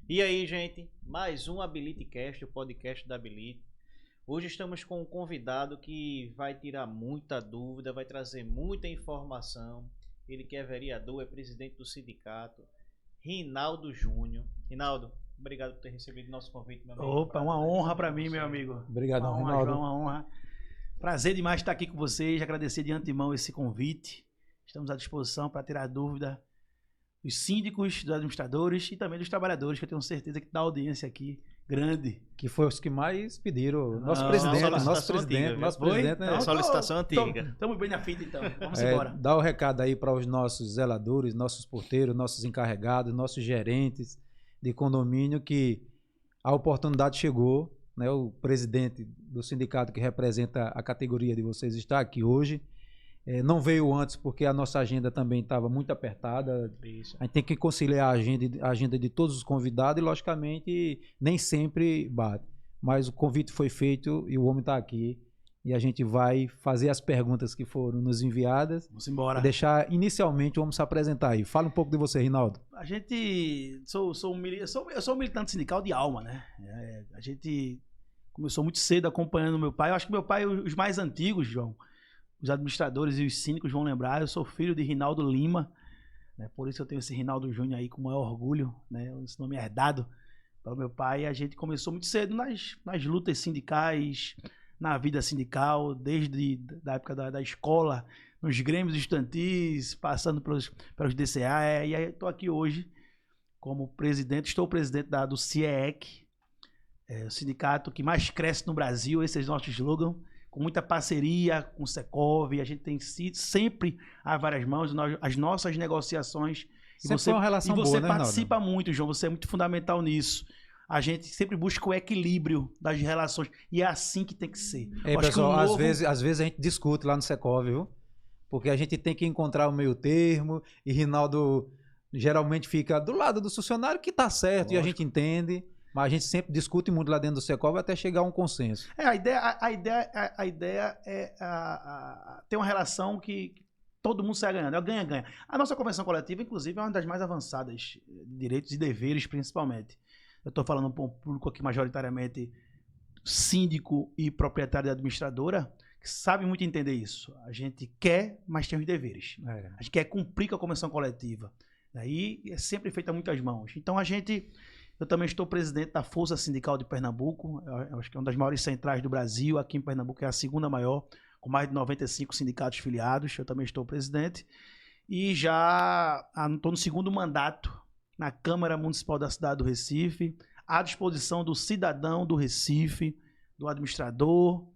E aí, gente, mais um HabiliteCast, o podcast da Habilite. Hoje estamos com um convidado que vai tirar muita dúvida, vai trazer muita informação. Ele que é vereador, é presidente do sindicato, Rinaldo Júnior. Rinaldo, obrigado por ter recebido nosso convite, meu amigo. Opa, uma honra para mim, meu amigo. Obrigadão, Rinaldo. Rinaldo. Uma honra. Prazer demais estar aqui com vocês, agradecer de antemão esse convite. Estamos à disposição para tirar dúvida dos síndicos, dos administradores e também dos trabalhadores, que eu tenho certeza que dá audiência aqui grande. Que foi os que mais pediram. Nosso Ah, presidente, solicitação nosso presidente, antiga, nosso viu? presidente, Foi? né? É solicitação antiga. Estamos bem na fita, então. Vamos embora. Dá o recado aí para os nossos zeladores, nossos porteiros, nossos encarregados, nossos gerentes de condomínio que a oportunidade chegou, né? O presidente do sindicato que representa a categoria de vocês está aqui hoje. Não veio antes porque a nossa agenda também estava muito apertada. Isso. A gente tem que conciliar a agenda de todos os convidados e, logicamente, nem sempre bate. Mas o convite foi feito e o homem está aqui. E a gente vai fazer as perguntas que foram nos enviadas. Vamos embora. E deixar inicialmente o homem se apresentar aí. Fala um pouco de você, Rinaldo. A gente... Eu sou um militante sindical de alma, né? A gente começou muito cedo acompanhando meu pai. Eu acho que meu pai, os mais antigos, João, os administradores e os síndicos vão lembrar, eu sou filho de Rinaldo Lima, né? Por isso eu tenho esse Rinaldo Júnior aí com o maior orgulho, né? Esse nome é herdado pelo meu pai. A gente começou muito cedo nas lutas sindicais, na vida sindical, desde a época da escola, nos grêmios estudantis, passando pelos DCA, e aí estou aqui hoje como presidente, estou presidente do CIEEC, o sindicato que mais cresce no Brasil, esse é o nosso slogan, com muita parceria com o Secov, a gente tem sido sempre a várias mãos, as nossas negociações. Sempre foi uma relação boa, boa, né, participa muito, João, você é muito fundamental nisso. A gente sempre busca o equilíbrio das relações, e é assim que tem que ser. Pessoal, às vezes a gente discute lá no Secov, viu? Porque a gente tem que encontrar o meio termo, e Rinaldo geralmente fica do lado do funcionário, que tá certo, e a gente entende. Mas a gente sempre discute muito lá dentro do Secov até chegar a um consenso. A ideia é ter uma relação que todo mundo sai ganhando. É o ganha-ganha. A nossa convenção coletiva, inclusive, é uma das mais avançadas de direitos e deveres, principalmente. Eu estou falando para um público aqui majoritariamente síndico e proprietário da administradora, que sabe muito entender isso. A gente quer, mas tem os deveres. A gente quer cumprir com a convenção coletiva. Daí é sempre feita a muitas mãos. Então eu também estou presidente da Força Sindical de Pernambuco, eu acho que é uma das maiores centrais do Brasil, aqui em Pernambuco é a segunda maior, com mais de 95 sindicatos filiados, eu também estou presidente, e já estou no segundo mandato na Câmara Municipal da cidade do Recife, à disposição do cidadão do Recife, do administrador,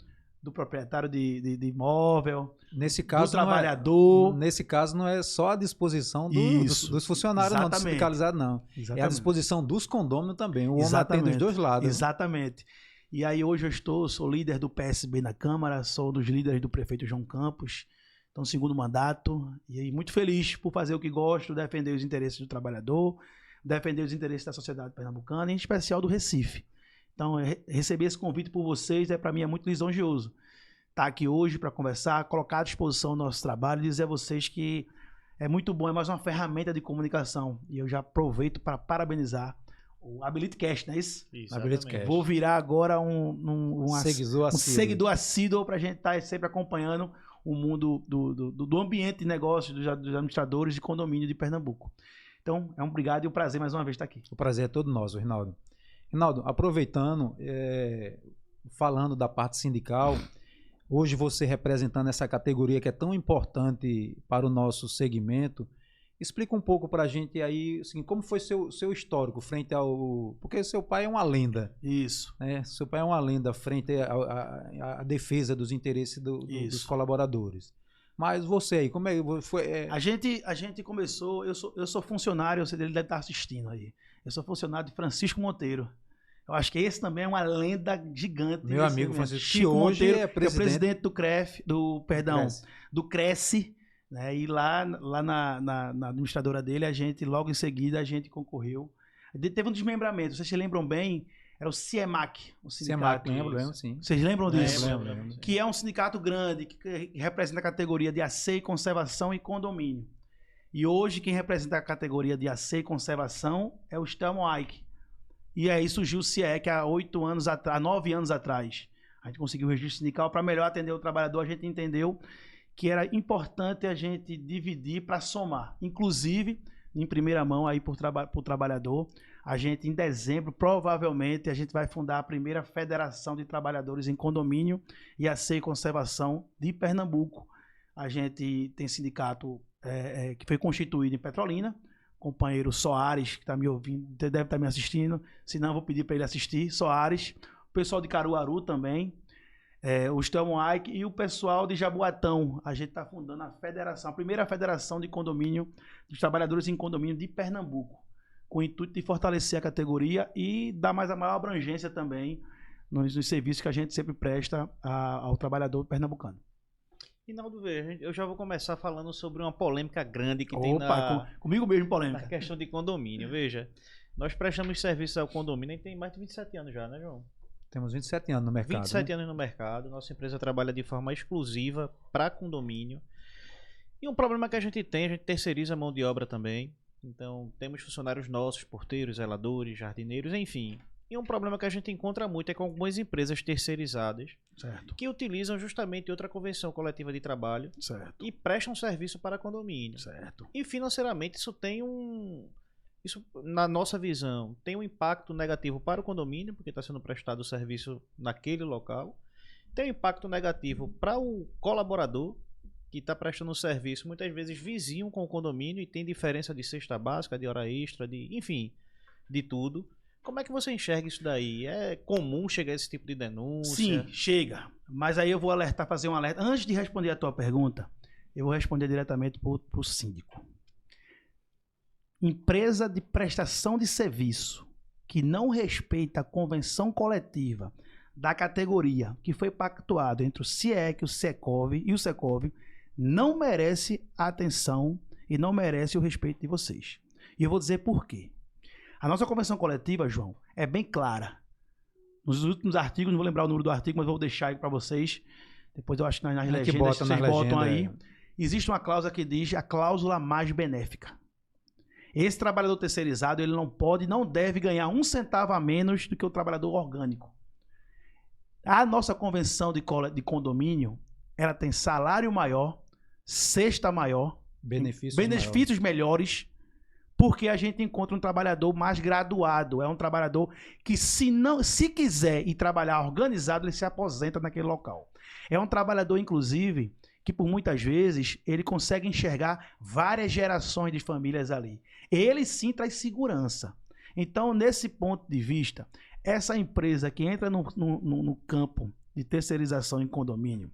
do proprietário de imóvel, nesse caso, do trabalhador. Nesse caso, não é só a disposição dos funcionários não, dos sindicalizados, não. Exatamente. É a disposição dos condôminos também. O homem atende dos dois lados. Exatamente. E aí hoje eu sou líder do PSB na Câmara, sou um dos líderes do prefeito João Campos, então segundo mandato, e aí muito feliz por fazer o que gosto, defender os interesses do trabalhador, defender os interesses da sociedade pernambucana, em especial do Recife. Então, receber esse convite por vocês, para mim, é muito lisonjeoso. Estar aqui hoje para conversar, colocar à disposição o nosso trabalho e dizer a vocês que é muito bom, é mais uma ferramenta de comunicação. E eu já aproveito para parabenizar o HabiliteCast, não é isso? Isso, HabiliteCast. Vou virar agora um seguidor assíduo para a gente estar sempre acompanhando o mundo do ambiente de negócios dos administradores de condomínio de Pernambuco. Então, é um obrigado e um prazer mais uma vez estar aqui. O prazer é todo nosso, Rinaldo. Rinaldo, aproveitando, falando da parte sindical, hoje você representando essa categoria que é tão importante para o nosso segmento, explica um pouco para a gente aí, assim, como foi seu histórico frente ao... Porque seu pai é uma lenda. Isso. Né? Seu pai é uma lenda frente à defesa dos interesses dos colaboradores. Mas você aí, como é que foi? A gente começou, eu sou funcionário, ele deve estar assistindo aí. Eu sou funcionário de Francisco Monteiro. Eu acho que esse também é uma lenda gigante. Meu amigo Francisco, Chico hoje Monteiro, é presidente do Cresce, né? E lá na administradora dele, logo em seguida, a gente concorreu. Teve um desmembramento, vocês se lembram bem, era o CIEMAC, o sindicato. Lembro, sim. Vocês lembram disso? Lembro. Que é um sindicato grande, que representa a categoria de AC, conservação e condomínio. E hoje quem representa a categoria de AC e conservação é o Stelmo Ike. E aí surgiu o CIEC há 9 anos atrás. A gente conseguiu o registro sindical para melhor atender o trabalhador. A gente entendeu que era importante a gente dividir para somar. Inclusive, em primeira mão aí para o trabalhador, a gente em dezembro, provavelmente, a gente vai fundar a primeira Federação de Trabalhadores em Condomínio e Acesso e Conservação de Pernambuco. A gente tem sindicato que foi constituído em Petrolina, companheiro Soares, que está me ouvindo, deve estar me assistindo, se não, vou pedir para ele assistir, Soares, o pessoal de Caruaru também, o Stelman Ike e o pessoal de Jaboatão. A gente está fundando a federação, a primeira federação de condomínio, dos trabalhadores em condomínio de Pernambuco, com o intuito de fortalecer a categoria e dar mais a maior abrangência também nos serviços que a gente sempre presta ao trabalhador pernambucano. Rinaldo, eu já vou começar falando sobre uma polêmica grande que tem comigo mesmo polêmica. Na questão de condomínio. Veja, nós prestamos serviço ao condomínio e tem mais de 27 anos já, né, João? Temos 27 anos no mercado. 27 anos no mercado. Nossa empresa trabalha de forma exclusiva para condomínio. E um problema que a gente terceiriza a mão de obra também. Então, temos funcionários nossos, porteiros, zeladores, jardineiros, enfim. E um problema que a gente encontra muito é com algumas empresas terceirizadas, certo, que utilizam justamente outra convenção coletiva de trabalho, certo, e prestam serviço para condomínio. Certo. E financeiramente isso, na nossa visão, tem um impacto negativo para o condomínio, porque está sendo prestado o serviço naquele local. Tem um impacto negativo para o colaborador, que está prestando o serviço, muitas vezes vizinho com o condomínio e tem diferença de cesta básica, de hora extra, enfim, de tudo. Como é que você enxerga isso daí? É comum chegar a esse tipo de denúncia? Sim, chega. Mas aí eu vou fazer um alerta. Antes de responder a tua pergunta, eu vou responder diretamente para o síndico. Empresa de prestação de serviço que não respeita a convenção coletiva da categoria que foi pactuado entre o CIEC, o Secov e o Secov, não merece a atenção e não merece o respeito de vocês. E eu vou dizer por quê. A nossa convenção coletiva, João, é bem clara. Nos últimos artigos, não vou lembrar o número do artigo, mas vou deixar aí para vocês. Depois eu acho que nas legendas vocês botam aí. Existe uma cláusula que diz a cláusula mais benéfica. Esse trabalhador terceirizado, ele não deve ganhar 1 centavo a menos do que o trabalhador orgânico. A nossa convenção de condomínio, ela tem salário maior, cesta maior, benefícios melhores, porque a gente encontra um trabalhador mais graduado. É um trabalhador que, se quiser ir trabalhar organizado, ele se aposenta naquele local. É um trabalhador, inclusive, que por muitas vezes ele consegue enxergar várias gerações de famílias ali. Ele sim traz segurança. Então, nesse ponto de vista, essa empresa que entra no campo de terceirização em condomínio,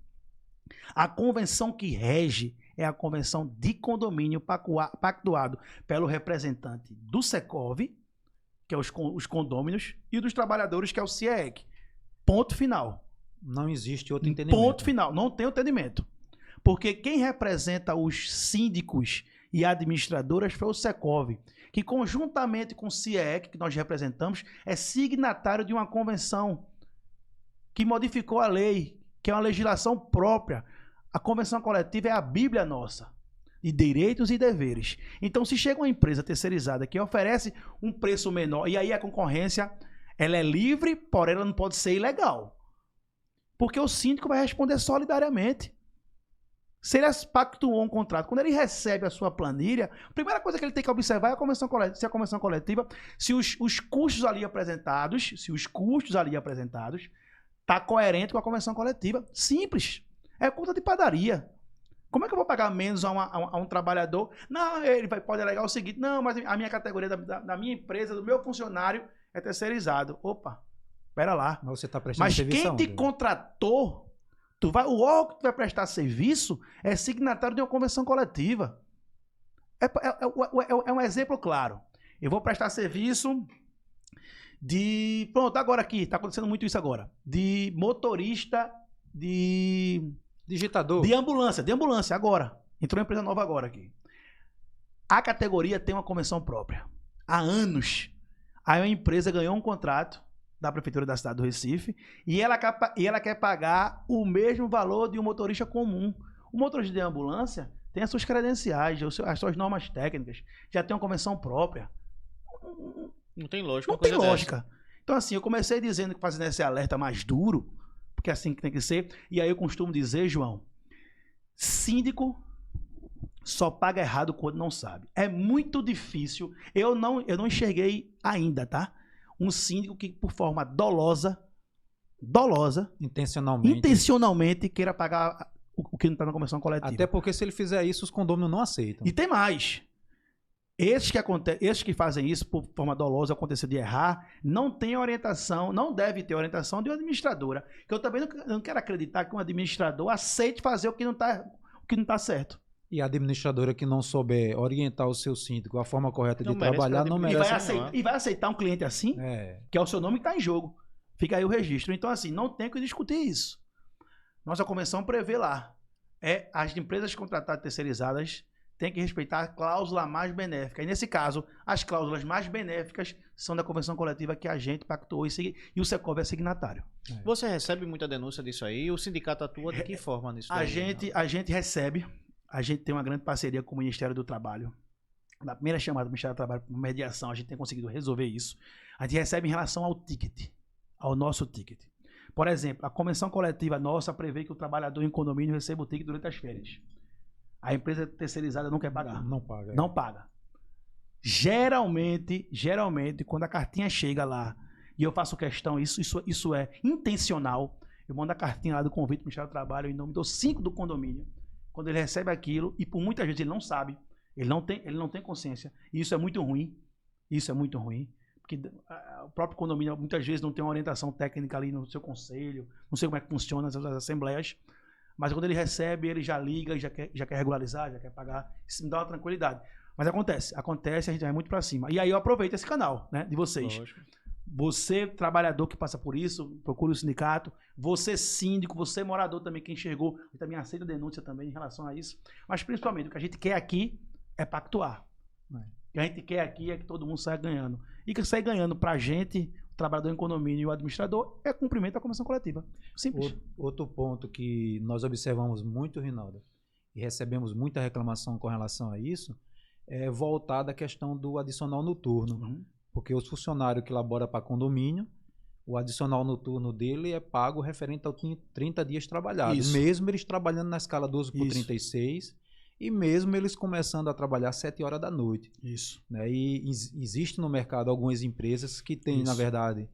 a convenção que rege é a convenção de condomínio pactuado pelo representante do Secov, que é os condôminos, e dos trabalhadores, que é o CIEC. Ponto final. Não existe outro entendimento. Ponto final. Não tem entendimento. Porque quem representa os síndicos e administradoras foi o Secov, que conjuntamente com o CIEC, que nós representamos, é signatário de uma convenção que modificou a lei, que é uma legislação própria. A convenção coletiva é a Bíblia nossa, de direitos e deveres. Então, se chega uma empresa terceirizada que oferece um preço menor, e aí a concorrência, ela é livre, porém ela não pode ser ilegal. Porque o síndico vai responder solidariamente. Se ele pactuou um contrato, quando ele recebe a sua planilha, a primeira coisa que ele tem que observar é a convenção coletiva, se os custos ali apresentados, está coerente com a convenção coletiva. Simples. É conta de padaria. Como é que eu vou pagar menos a um trabalhador? Não, ele pode alegar o seguinte, não, mas a minha categoria da minha empresa, do meu funcionário, é terceirizado. Opa, pera lá. Mas você está prestando serviço. Mas quem te contratou, o órgão que tu vai prestar serviço é signatário de uma convenção coletiva. É um exemplo claro. Eu vou prestar serviço de... Pronto, agora aqui, está acontecendo muito isso agora. De motorista de... Digitador. De ambulância, agora. Entrou uma empresa nova agora aqui. A categoria tem uma convenção própria. Há anos. Aí a empresa ganhou um contrato da Prefeitura da cidade do Recife e ela quer pagar o mesmo valor de um motorista comum. O motorista de ambulância tem as suas credenciais, as suas normas técnicas, já tem uma convenção própria. Não tem lógica. Não tem lógica. Então, assim, eu comecei dizendo que fazendo esse alerta mais duro, porque é assim que tem que ser. E aí eu costumo dizer, João, síndico só paga errado quando não sabe. É muito difícil. Eu não enxerguei ainda, tá? Um síndico que, por forma dolosa, intencionalmente queira pagar o que não está na convenção coletiva. Até porque se ele fizer isso, os condôminos não aceitam. E tem mais. Esses que fazem isso por forma dolosa, acontecer de errar, não tem orientação, não deve ter orientação de uma administradora. Que eu também não quero acreditar que um administrador aceite fazer o que não está certo. E a administradora que não souber orientar o seu síndico a forma correta de trabalhar, não merece. E vai aceitar um cliente assim, que é o seu nome que está em jogo. Fica aí o registro. Então, assim, não tem que discutir isso. Nossa convenção prevê lá. As empresas contratadas terceirizadas têm que respeitar a cláusula mais benéfica. E, nesse caso, as cláusulas mais benéficas são da convenção coletiva que a gente pactuou e o Secov é signatário. Você recebe muita denúncia disso aí? O sindicato atua de que forma nisso daí? A gente recebe. A gente tem uma grande parceria com o Ministério do Trabalho. Na primeira chamada do Ministério do Trabalho para mediação, a gente tem conseguido resolver isso. A gente recebe em relação ao ticket, ao nosso ticket. Por exemplo, a convenção coletiva nossa prevê que o trabalhador em condomínio receba o ticket durante as férias. A empresa terceirizada não quer pagar. Não paga. Não paga. Geralmente, quando a cartinha chega lá, e eu faço questão, isso é intencional, eu mando a cartinha lá do convite do Ministério do Trabalho em nome dos 5 do condomínio. Quando ele recebe aquilo, e por muitas vezes ele não sabe, ele não tem consciência, e isso é muito ruim. Isso é muito ruim. Porque o próprio condomínio muitas vezes não tem uma orientação técnica ali no seu conselho, não sei como é que funciona as assembleias, mas quando ele recebe, ele já liga, já quer regularizar, já quer pagar, isso me dá uma tranquilidade. Mas acontece, a gente vai muito para cima. E aí eu aproveito esse canal, né, de vocês. Lógico. Você, trabalhador que passa por isso, procure o sindicato. Você, síndico, você, morador também, que enxergou, e também aceita denúncia também em relação a isso. Mas principalmente, o que a gente quer aqui é pactuar. O que a gente quer aqui é que todo mundo saia ganhando. E que saia ganhando pra gente, o trabalhador em condomínio e o administrador, é cumprimento da convenção coletiva. Simples. Outro ponto que nós observamos muito, Rinaldo, e recebemos muita reclamação com relação a isso, é voltada à questão do adicional noturno. Uhum. Porque os funcionários que laboram para condomínio, o adicional noturno dele é pago referente aos 30 dias trabalhados. Isso. Mesmo eles trabalhando na escala 12/36 e mesmo eles começando a trabalhar às 7 horas da noite. Isso. Né? E existe no mercado algumas empresas que têm, na verdade,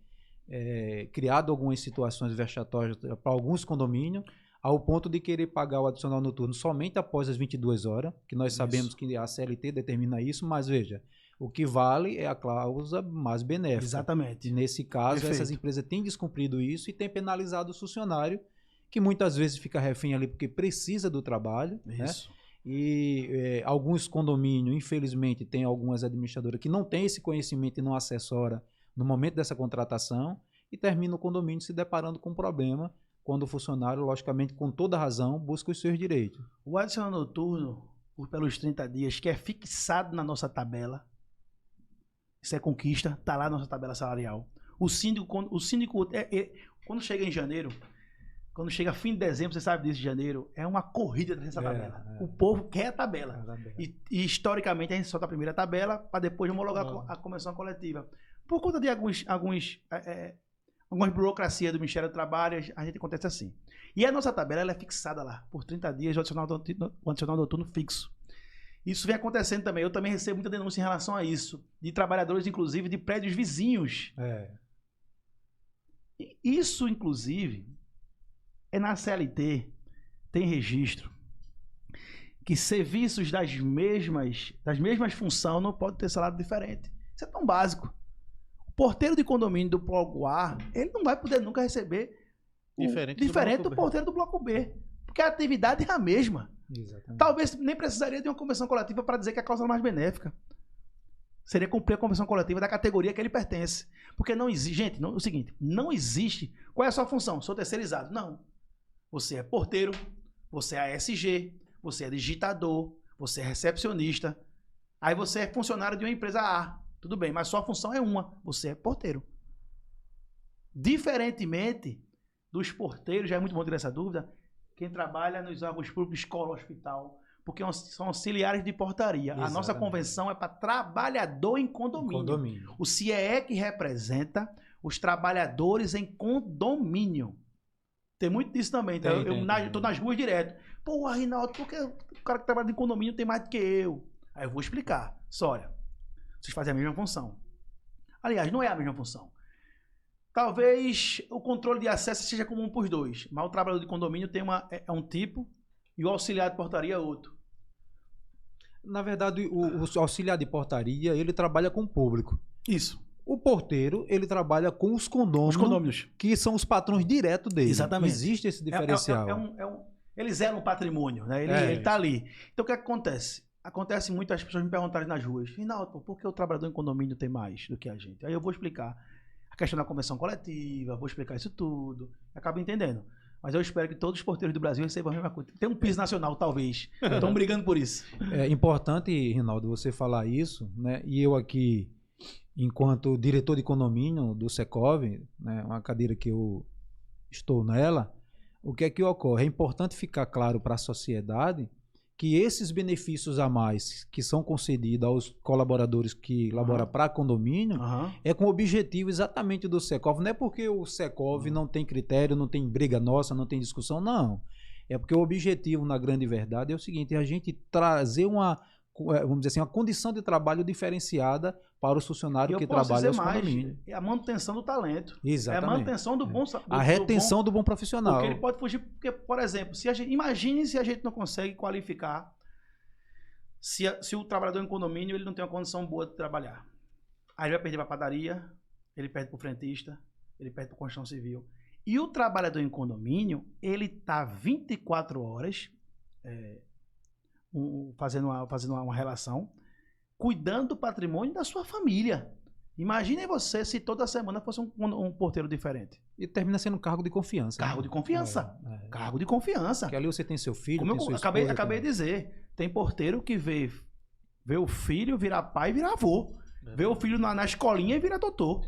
criado algumas situações vexatórias para alguns condomínios, ao ponto de querer pagar o adicional noturno somente após as 22 horas, que nós sabemos que a CLT determina isso, mas veja, o que vale é a cláusula mais benéfica. Exatamente. E nesse caso, Perfeito. essas empresas têm descumprido isso e têm penalizado o funcionário, que muitas vezes fica refém ali porque precisa do trabalho. Isso. Né? E alguns condomínios, infelizmente, tem algumas administradoras que não têm esse conhecimento e não assessora no momento dessa contratação e termina o condomínio se deparando com um problema quando o funcionário, logicamente, com toda razão, busca os seus direitos. O adicional noturno, pelos 30 dias, que é fixado na nossa tabela, isso é conquista, está lá na nossa tabela salarial. O síndico quando chega em janeiro, quando chega fim de dezembro, você sabe disso, de janeiro, é uma corrida dessa tabela. O povo quer a tabela. E historicamente a gente solta a primeira tabela para depois homologar a convenção coletiva. Por conta de algumas burocracias do Ministério do Trabalho, a gente acontece assim. E a nossa tabela ela é fixada lá, por 30 dias, o adicional noturno fixo. Isso vem acontecendo também. Eu também recebo muita denúncia em relação a isso. De trabalhadores, inclusive, de prédios vizinhos. E isso, inclusive, é na CLT, tem registro, que serviços das mesmas funções não podem ter salário diferente. Isso é tão básico. O porteiro de condomínio do bloco A, ele não vai poder nunca receber diferente do porteiro do bloco B. Porque a atividade é a mesma. Exatamente. Talvez nem precisaria de uma convenção coletiva para dizer que a causa é mais benéfica. Seria cumprir a convenção coletiva da categoria que ele pertence. Porque não existe, gente, é o seguinte, não existe. Qual é a sua função? Sou terceirizado. Não. Você é porteiro, você é ASG, você é digitador, você é recepcionista. Aí você é funcionário de uma empresa A. Tudo bem, mas sua função é uma. Você é porteiro. Diferentemente dos porteiros, já é muito bom ter essa dúvida, quem trabalha nos órgãos públicos, escola, hospital, porque são auxiliares de portaria. A nossa convenção é para trabalhador em condomínio. O CIEE que representa os trabalhadores em condomínio. Tem muito disso também. Então, eu tô nas ruas direto. Pô, Rinaldo, por que o cara que trabalha em condomínio tem mais do que eu? Aí eu vou explicar. Só, olha, vocês fazem a mesma função. Aliás, não é a mesma função. Talvez o controle de acesso seja comum para os dois, mas o trabalhador de condomínio tem um tipo e o auxiliar de portaria é outro. Na verdade, o auxiliar de portaria, ele trabalha com o público. Isso. O porteiro, ele trabalha com os condôminos, que são os patrões diretos dele. Exatamente. Existe esse diferencial. Eles zelam o patrimônio, né? Ele tá ali. Então, o que acontece? Acontece muito as pessoas me perguntarem nas ruas, Rinaldo, por que o trabalhador em condomínio tem mais do que a gente? Aí eu vou explicar a questão da convenção coletiva, vou explicar isso tudo, acabo entendendo. Mas eu espero que todos os porteiros do Brasil recebam a mesma coisa. Tem um piso nacional, talvez. Estão brigando por isso. É importante, Rinaldo, você falar isso, né? E eu aqui, enquanto diretor de condomínio do Secov, né, uma cadeira que eu estou nela, o que é que ocorre? É importante ficar claro para a sociedade que esses benefícios a mais que são concedidos aos colaboradores que laboram para condomínio é com o objetivo exatamente do Secov. Não é porque o Secov não tem critério, não tem briga nossa, não tem discussão, não. É porque o objetivo, na grande verdade, é o seguinte, é a gente trazer vamos dizer assim, uma condição de trabalho diferenciada para os funcionários que trabalham nos condomínios. É a manutenção do talento. Exatamente. É a manutenção do bom... A retenção do bom profissional. Porque ele pode fugir... Porque, por exemplo, imagine se a gente não consegue qualificar, se o trabalhador em condomínio ele não tem uma condição boa de trabalhar. Aí ele vai perder para a padaria, ele perde para o frentista, ele perde para a construção civil. E o trabalhador em condomínio, ele está 24 horas... fazendo uma relação, cuidando do patrimônio da sua família. Imagine você se toda semana fosse um porteiro diferente. E termina sendo um cargo de confiança. Cargo de confiança. Cargo de confiança. Porque ali você tem seu filho, como tem sua acabei esposa, de dizer, tem porteiro que vê o filho virar pai e virar avô. Vê o filho na escolinha e vira doutor.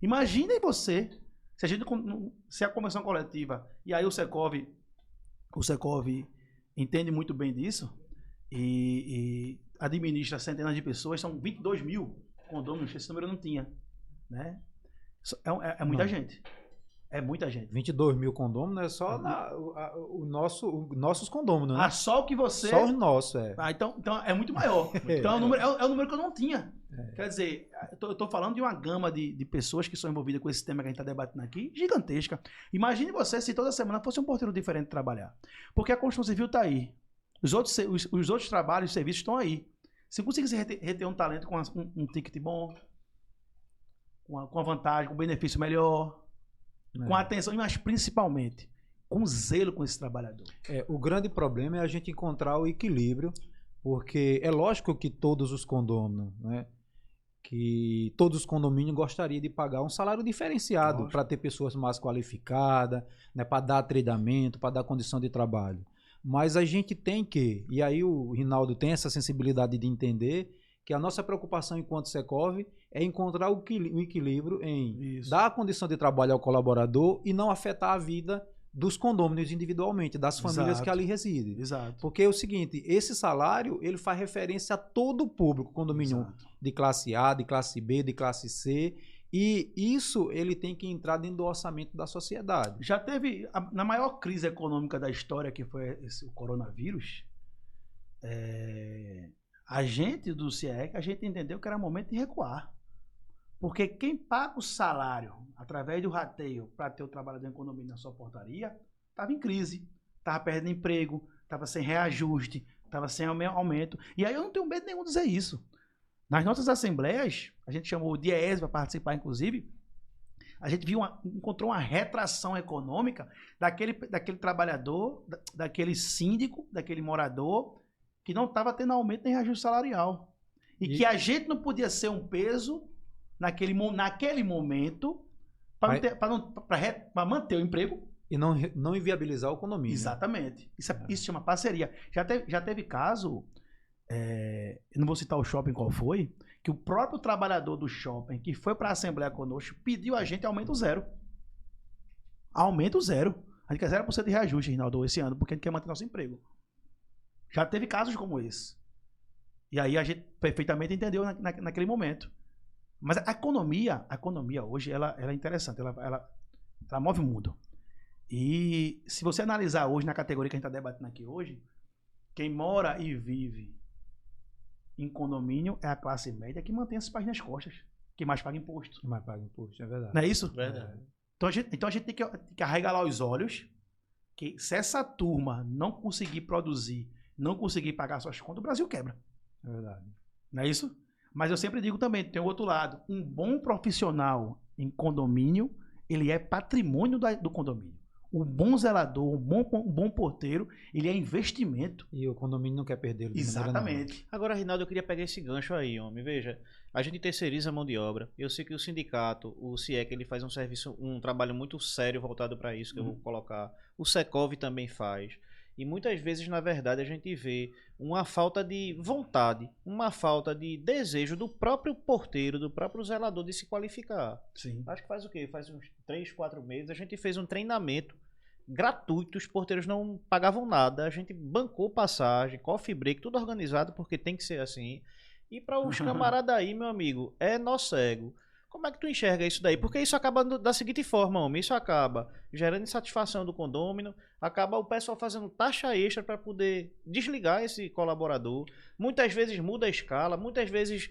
Imagine você, se a convenção coletiva, e aí o Secov entende muito bem disso e administra centenas de pessoas, são 22 mil condôminos, esse número eu não tinha, né? É muita gente. É muita gente. 22 mil condôminos é só nossos condôminos, né? Só o que você... Só os nossos, então é muito maior. Então é um número que eu não tinha. Quer dizer, eu tô falando de uma gama de pessoas que são envolvidas com esse tema que a gente está debatendo aqui, gigantesca. Imagine você se toda semana fosse um porteiro diferente trabalhar. Porque a construção civil está aí. Os outros trabalhos e serviços estão aí. Se conseguir reter um talento com um ticket bom, com a vantagem, com um benefício melhor, com atenção, mas principalmente com zelo com esse trabalhador. O grande problema é a gente encontrar o equilíbrio, porque é lógico que todos os condôminos, né, que todos os condomínios gostariam de pagar um salário diferenciado para ter pessoas mais qualificadas, né, para dar treinamento, para dar condição de trabalho. Mas a gente tem que, e aí o Rinaldo tem essa sensibilidade de entender que a nossa preocupação enquanto Secov é encontrar o equilíbrio em dar a condição de trabalho ao colaborador e não afetar a vida dos condôminos individualmente, das famílias que ali residem. Exato. Porque é o seguinte, esse salário ele faz referência a todo o público, condomínio de classe A, de classe B, de classe C, e isso ele tem que entrar dentro do orçamento da sociedade. Já teve, na maior crise econômica da história, que foi o coronavírus, a gente do CIEC, a gente entendeu que era momento de recuar. Porque quem paga o salário através do rateio para ter o trabalhador em condomínio na sua portaria, estava em crise, estava perdendo emprego, estava sem reajuste, estava sem aumento. E aí eu não tenho medo nenhum de dizer isso. Nas nossas assembleias, a gente chamou o DIEESE para participar, inclusive, a gente encontrou uma retração econômica daquele trabalhador, daquele síndico, daquele morador, que não estava tendo aumento nem reajuste salarial. E que a gente não podia ser um peso naquele momento para manter o emprego. E não inviabilizar o condomínio. Exatamente. Isso chama parceria. Já teve caso, eu não vou citar o shopping qual foi, que o próprio trabalhador do shopping que foi para a Assembleia conosco pediu a gente aumento zero. Aumento zero. A gente quer 0% de reajuste, Rinaldo, esse ano, porque a gente quer manter nosso emprego. Já teve casos como esse. E aí a gente perfeitamente entendeu naquele momento. Mas a economia hoje, ela é interessante. Ela move o mundo. E se você analisar hoje na categoria que a gente está debatendo aqui hoje, quem mora e vive em condomínio é a classe média que mantém esses pais nas costas. Que mais paga imposto. Que mais paga imposto, é verdade. Não é isso? Verdade. Então a gente tem que arregalar os olhos que se essa turma não conseguir produzir, não conseguir pagar suas contas, o Brasil quebra. É verdade. Não é isso? Mas eu sempre digo também, tem o outro lado. Um bom profissional em condomínio, ele é patrimônio do condomínio. Um bom zelador, um bom porteiro, ele é investimento. E o condomínio não quer perdê-lo. Exatamente. Agora, Rinaldo, eu queria pegar esse gancho aí, homem. Veja, a gente terceiriza a mão de obra. Eu sei que o sindicato, o CIEC, ele faz um trabalho muito sério voltado para isso, que eu vou colocar. O Secov também faz. E muitas vezes, na verdade, a gente vê uma falta de vontade, uma falta de desejo do próprio porteiro, do próprio zelador de se qualificar. Sim. Acho que faz o quê? Faz uns 3, 4 meses, a gente fez um treinamento gratuito, os porteiros não pagavam nada, a gente bancou passagem, coffee break, tudo organizado, porque tem que ser assim. E para os camaradas aí, meu amigo, é nó cego. Como é que tu enxerga isso daí? Porque isso acaba da seguinte forma, homem, isso acaba gerando insatisfação do condômino, acaba o pessoal fazendo taxa extra para poder desligar esse colaborador, muitas vezes muda a escala, muitas vezes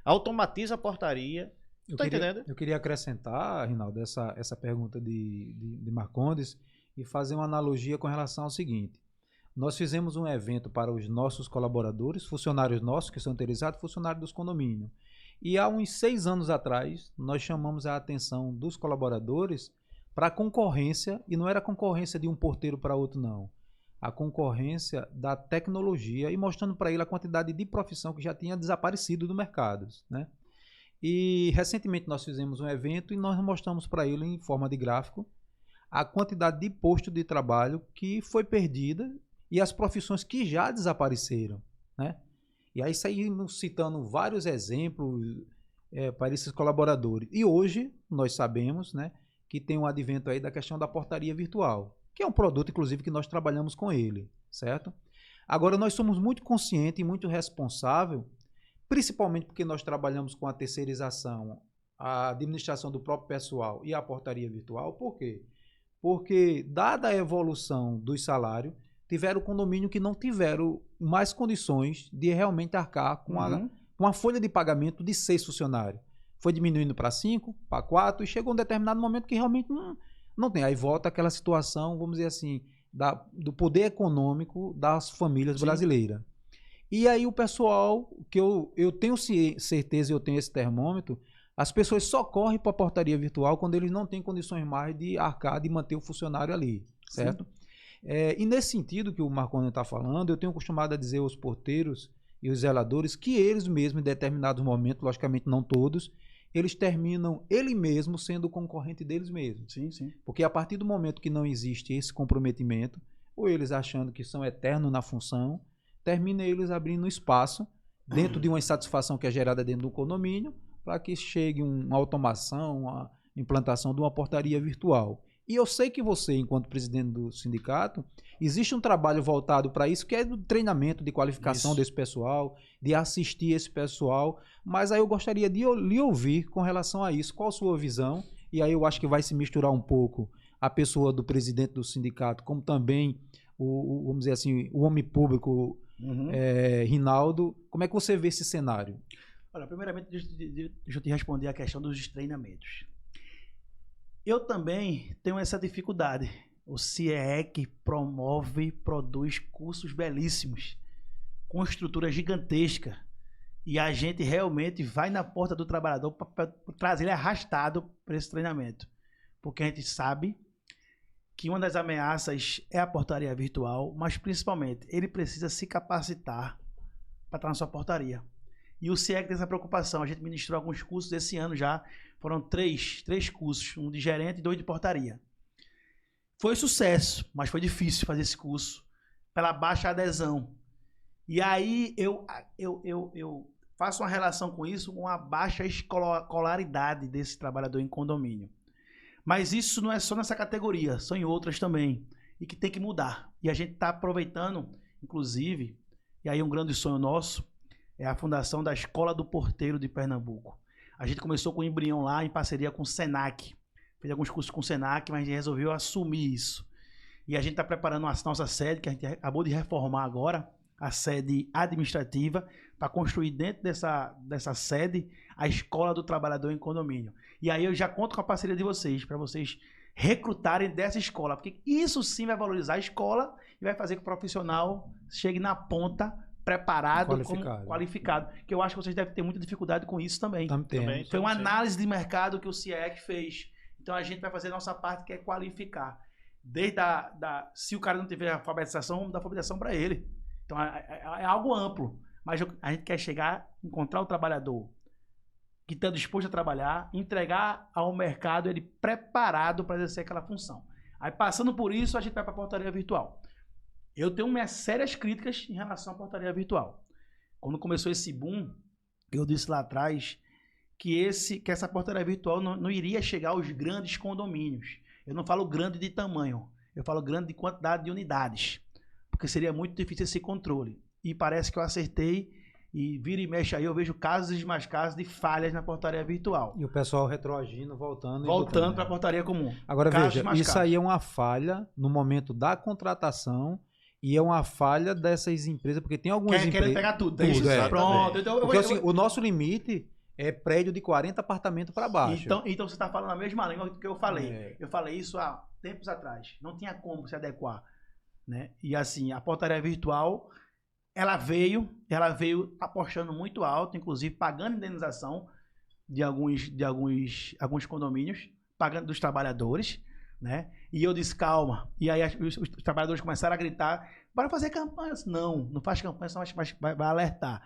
automatiza a portaria. Tá entendendo? Eu queria acrescentar, Rinaldo, essa pergunta de Marcondes e fazer uma analogia com relação ao seguinte. Nós fizemos um evento para os nossos colaboradores, funcionários nossos que são terceirizados, funcionários dos condomínios. E há uns 6 anos atrás, nós chamamos a atenção dos colaboradores para a concorrência, e não era a concorrência de um porteiro para outro, não. A concorrência da tecnologia e mostrando para ele a quantidade de profissão que já tinha desaparecido do mercado, né? E recentemente nós fizemos um evento e nós mostramos para ele em forma de gráfico a quantidade de postos de trabalho que foi perdida e as profissões que já desapareceram, né? E aí saímos citando vários exemplos para esses colaboradores. E hoje nós sabemos, né, que tem um advento aí da questão da portaria virtual, que é um produto, inclusive, que nós trabalhamos com ele, certo? Agora, nós somos muito conscientes e muito responsáveis, principalmente porque nós trabalhamos com a terceirização, a administração do próprio pessoal e a portaria virtual. Por quê? Porque, dada a evolução dos salários, tiveram condomínio que não tiveram mais condições de realmente arcar com uma folha de pagamento de 6 funcionários. Foi diminuindo para 5, para 4 e chegou um determinado momento que realmente não tem. Aí volta aquela situação, vamos dizer assim, do poder econômico das famílias brasileiras. E aí o pessoal, que eu tenho certeza, eu tenho esse termômetro, as pessoas só correm para a portaria virtual quando eles não têm condições mais de arcar, de manter o funcionário ali, certo? E nesse sentido que o Marcondes está falando, eu tenho acostumado a dizer aos porteiros e os zeladores que eles mesmos, em determinados momentos, logicamente não todos, eles terminam ele mesmo sendo o concorrente deles mesmos. Sim, sim. Porque a partir do momento que não existe esse comprometimento, ou eles achando que são eternos na função, termina eles abrindo espaço dentro de uma insatisfação que é gerada dentro do condomínio para que chegue uma automação, uma implantação de uma portaria virtual. E eu sei que você, enquanto presidente do sindicato, existe um trabalho voltado para isso, que é do treinamento, de qualificação desse pessoal, de assistir esse pessoal, mas aí eu gostaria de lhe ouvir com relação a isso. Qual a sua visão? E aí eu acho que vai se misturar um pouco a pessoa do presidente do sindicato, como também, vamos dizer assim, o homem público, Rinaldo. Como é que você vê esse cenário? Olha, primeiramente, deixa eu te responder a questão dos treinamentos. Eu também tenho essa dificuldade. O CIEC produz cursos belíssimos, com estrutura gigantesca. E a gente realmente vai na porta do trabalhador para trazer ele arrastado para esse treinamento. Porque a gente sabe que uma das ameaças é a portaria virtual, mas principalmente ele precisa se capacitar para estar na sua portaria. E o CIEC tem essa preocupação. A gente ministrou alguns cursos esse ano já. Foram três cursos, um de gerente e 2 de portaria. Foi sucesso, mas foi difícil fazer esse curso pela baixa adesão. E aí eu faço uma relação com isso, com a baixa escolaridade desse trabalhador em condomínio. Mas isso não é só nessa categoria, são em outras também. E que tem que mudar. E a gente está aproveitando Inclusive, e aí um grande sonho nosso, é a fundação da Escola do Porteiro de Pernambuco. A gente começou com o embrião lá em parceria com o Senac. Fez alguns cursos com o Senac, mas a gente resolveu assumir isso. E a gente está preparando a nossa sede, que a gente acabou de reformar agora, a sede administrativa, para construir dentro dessa sede a Escola do Trabalhador em Condomínio. E aí eu já conto com a parceria de vocês, para vocês recrutarem dessa escola, porque isso sim vai valorizar a escola e vai fazer que o profissional chegue na ponta preparado, qualificado. Que eu acho que vocês devem ter muita dificuldade com isso também. Também. Foi uma análise de mercado que o CIEC fez. Então a gente vai fazer a nossa parte, que é qualificar. Desde se o cara não tiver alfabetização, vamos dar alfabetização para ele. Então é algo amplo. Mas a gente quer chegar, encontrar o trabalhador que está disposto a trabalhar, entregar ao mercado ele preparado para exercer aquela função. Aí passando por isso, a gente vai para a portaria virtual. Eu tenho minhas sérias críticas em relação à portaria virtual. Quando começou esse boom, eu disse lá atrás que essa portaria virtual não iria chegar aos grandes condomínios. Eu não falo grande de tamanho, eu falo grande de quantidade de unidades, porque seria muito difícil esse controle. E parece que eu acertei, e vira e mexe aí, eu vejo casos e mais casos de falhas na portaria virtual. E o pessoal retroagindo, voltando para a portaria comum. Agora veja, isso aí é uma falha no momento da contratação e é uma falha dessas empresas, porque tem algumas empresas... Querem pegar tudo. Isso, pronto. Então, porque assim, o nosso limite é prédio de 40 apartamentos para baixo. Então você está falando a mesma língua que eu falei. Eu falei isso há tempos atrás. Não tinha como se adequar. Né? E assim, a portaria virtual... Ela veio apostando muito alto, inclusive pagando indenização de alguns condomínios, pagando dos trabalhadores, né? E eu disse, calma. E aí os trabalhadores começaram a gritar, bora fazer campanha. Não faz campanha, só vai alertar.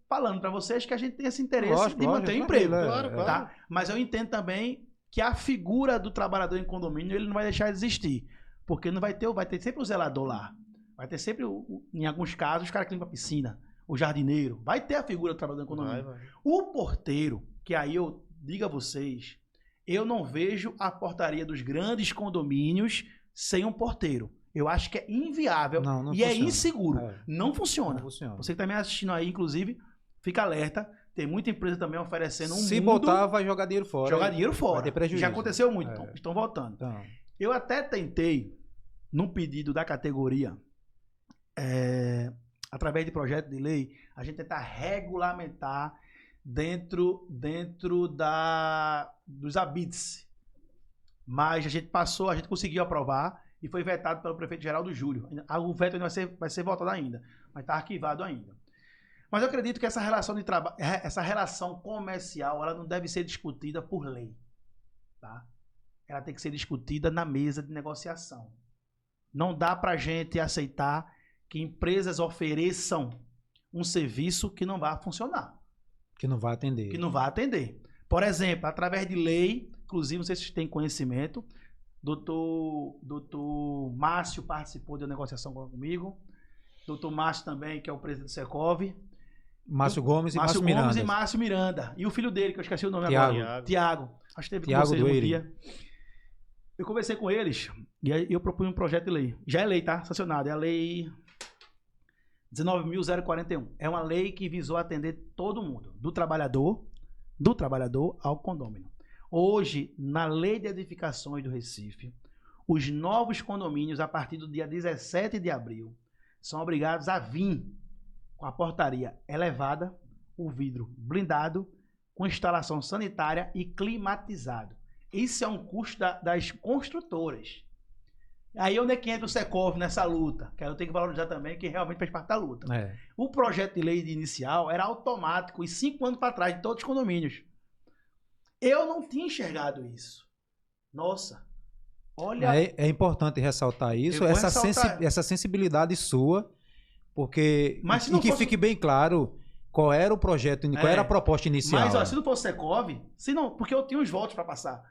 Falando para vocês que a gente tem esse interesse de manter o emprego. Claro. Tá? Mas eu entendo também que a figura do trabalhador em condomínio, ele não vai deixar de existir. Porque vai ter sempre o zelador lá. Vai ter sempre, em alguns casos, os caras que limpam a piscina, o jardineiro. Vai ter a figura do trabalhador em condomínio. Vai. O porteiro, que aí eu digo a vocês, eu não vejo a portaria dos grandes condomínios sem um porteiro. Eu acho que é inviável não funciona. É inseguro. Não funciona. Você que está me assistindo aí, inclusive, fica alerta. Tem muita empresa também oferecendo Se botar, vai jogar dinheiro fora. Jogar dinheiro fora. Vai ter prejuízo. Já aconteceu muito. Estão voltando. Eu até tentei, num pedido da categoria... através de projeto de lei, a gente tentar regulamentar dentro dos habits. Mas a gente conseguiu aprovar e foi vetado pelo prefeito Geraldo Júlio. O veto ainda vai ser votado ainda, mas está arquivado ainda. Mas eu acredito que essa relação de trabalho, essa relação comercial, ela não deve ser discutida por lei. Tá? Ela tem que ser discutida na mesa de negociação. Não dá para a gente aceitar que empresas ofereçam um serviço que não vai funcionar. Que não vai atender. Por exemplo, através de lei, inclusive, não sei se vocês têm conhecimento, doutor Márcio participou da negociação comigo, doutor Márcio também, que é o presidente do Secov. Márcio Gomes e Márcio Miranda. E o filho dele, que eu esqueci o nome agora. Tiago. Acho que teve Tiago com vocês um dia. Eu conversei com eles e aí eu propunha um projeto de lei. Já é lei, tá? Sancionado. É a lei 19.041. É uma lei que visou atender todo mundo, do trabalhador ao condômino. Hoje, na lei de edificações do Recife, os novos condomínios, a partir do dia 17 de abril, são obrigados a vir com a portaria elevada, o vidro blindado, com instalação sanitária e climatizado. Isso é um custo das construtoras. Aí onde é que entra o Secov nessa luta? Que eu tenho que valorizar também, que realmente faz parte da luta. O projeto de lei inicial era automático, e 5 anos para trás, de todos os condomínios. Eu não tinha enxergado isso. Nossa, olha... É importante ressaltar isso, essa sensibilidade sua, porque... Mas se não que fosse... fique bem claro qual era o projeto, qual era a proposta inicial. Mas ó, se não fosse Secov, porque eu tinha uns votos para passar.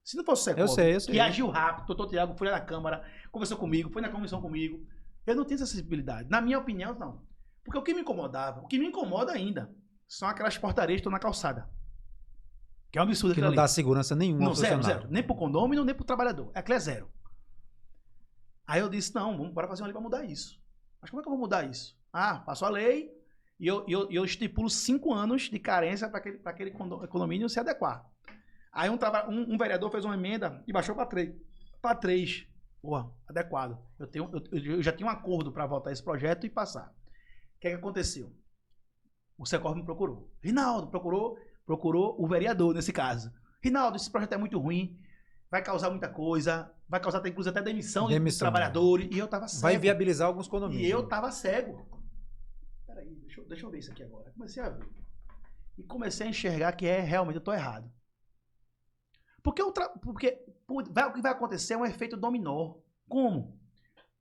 Se não fosse o Secov, eu sei. que agiu rápido, o doutor Tiago foi na Câmara, conversou comigo, foi na comissão comigo, eu não tenho essa sensibilidade. Na minha opinião, não. Porque o que me incomoda ainda, são aquelas portarias que estão na calçada. Que é um absurdo. Que não dá segurança nenhuma. Não, zero. Nem pro condômino, nem pro trabalhador. Aquilo é zero. Aí eu disse, não, bora fazer uma lei para mudar isso. Mas como é que eu vou mudar isso? Ah, passou a lei e eu estipulo 5 anos de carência para aquele condomínio se adequar. Aí um vereador fez uma emenda e baixou para 3. Para 3. Porra, adequado. Eu já tinha um acordo para votar esse projeto e passar. O que aconteceu? O Secov me procurou. Rinaldo procurou o vereador nesse caso. Rinaldo, esse projeto é muito ruim, vai causar muita coisa, vai causar inclusive até demissão dos trabalhadores. E eu tava cego. Vai viabilizar alguns condomínios. E eu tava cego. Peraí, deixa eu ver isso aqui agora. Comecei a ver. E comecei a enxergar que realmente eu tô errado. Porque o que vai acontecer é um efeito dominó. Como?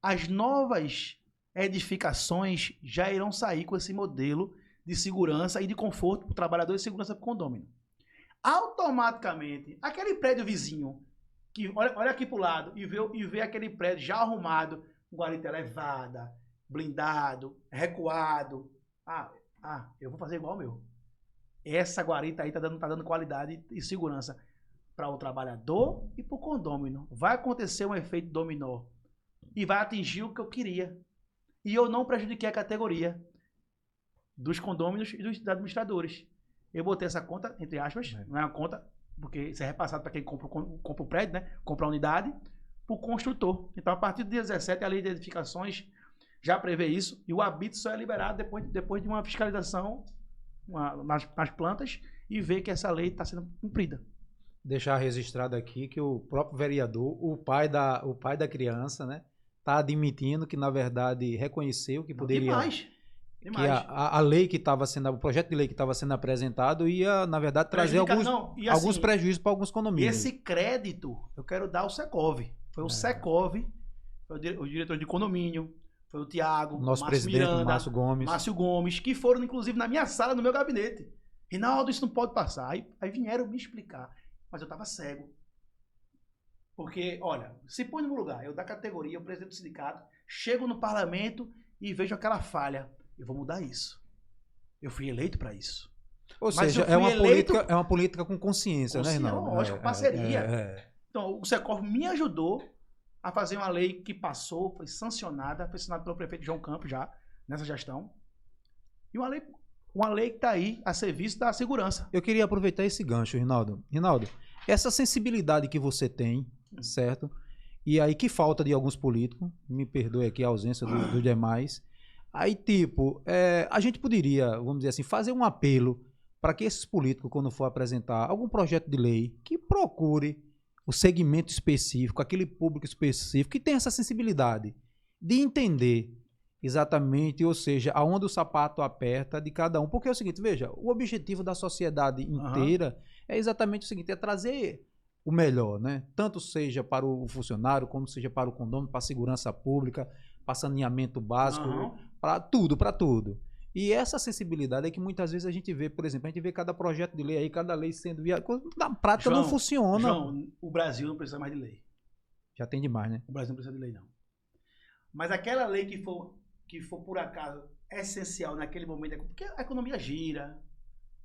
As novas edificações já irão sair com esse modelo de segurança e de conforto para o trabalhador e segurança para o condomínio. Automaticamente, aquele prédio vizinho, que olha aqui para o lado e vê aquele prédio já arrumado, com guarita elevada, blindado, recuado. Eu vou fazer igual o meu. Essa guarita aí tá dando qualidade e segurança para o trabalhador e para o condômino. Vai acontecer um efeito dominó e vai atingir o que eu queria. E eu não prejudiquei a categoria dos condôminos e dos administradores. Eu botei essa conta, entre aspas, não é uma conta, porque isso é repassado para quem compra o prédio, né? Compra a unidade, para o construtor. Então, a partir do dia 17, a lei de edificações já prevê isso, e o habite só é liberado depois de uma fiscalização nas plantas e ver que essa lei está sendo cumprida. Deixar registrado aqui que o próprio vereador, o pai da criança, né, está admitindo que, na verdade, reconheceu que poderia... Demais. Que a lei que estava sendo, o projeto de lei que estava sendo apresentado ia, na verdade, trazer alguns prejuízos para alguns condomínios. E esse crédito eu quero dar ao Secov. Foi o Secov, foi o diretor de condomínio, foi o Tiago, nosso presidente, Miranda, Márcio Gomes, que foram, inclusive, na minha sala, no meu gabinete. Rinaldo, isso não pode passar. Aí vieram me explicar. Mas eu estava cego. Porque, olha, se põe no meu lugar, eu da categoria, o presidente do sindicato, chego no parlamento e vejo aquela falha. Eu vou mudar isso. Eu fui eleito para isso. Ou seja, é uma política com consciência, né, Rinaldo? Lógico, parceria. Então, o Secov me ajudou a fazer uma lei que passou, foi sancionada, foi assinada pelo prefeito João Campos já, nessa gestão. E uma lei que está aí a serviço da segurança. Eu queria aproveitar esse gancho, Rinaldo. Rinaldo, essa sensibilidade que você tem, certo? E aí que falta de alguns políticos, me perdoe aqui a ausência dos demais. Aí, tipo, a gente poderia, vamos dizer assim, fazer um apelo para que esses políticos, quando for apresentar algum projeto de lei, que procure o segmento específico, aquele público específico, que tem essa sensibilidade de entender exatamente, ou seja, aonde o sapato aperta de cada um. Porque é o seguinte, veja, o objetivo da sociedade inteira é exatamente o seguinte, é trazer o melhor, né? Tanto seja para o funcionário, como seja para o condomínio, para a segurança pública, para saneamento básico, para tudo. E essa sensibilidade é que muitas vezes a gente vê, por exemplo, a gente vê cada projeto de lei aí, cada lei sendo na prática não funciona. João, o Brasil não precisa mais de lei. Já tem demais, né? O Brasil não precisa de lei, não. Mas aquela lei que for por acaso essencial naquele momento, porque a economia gira,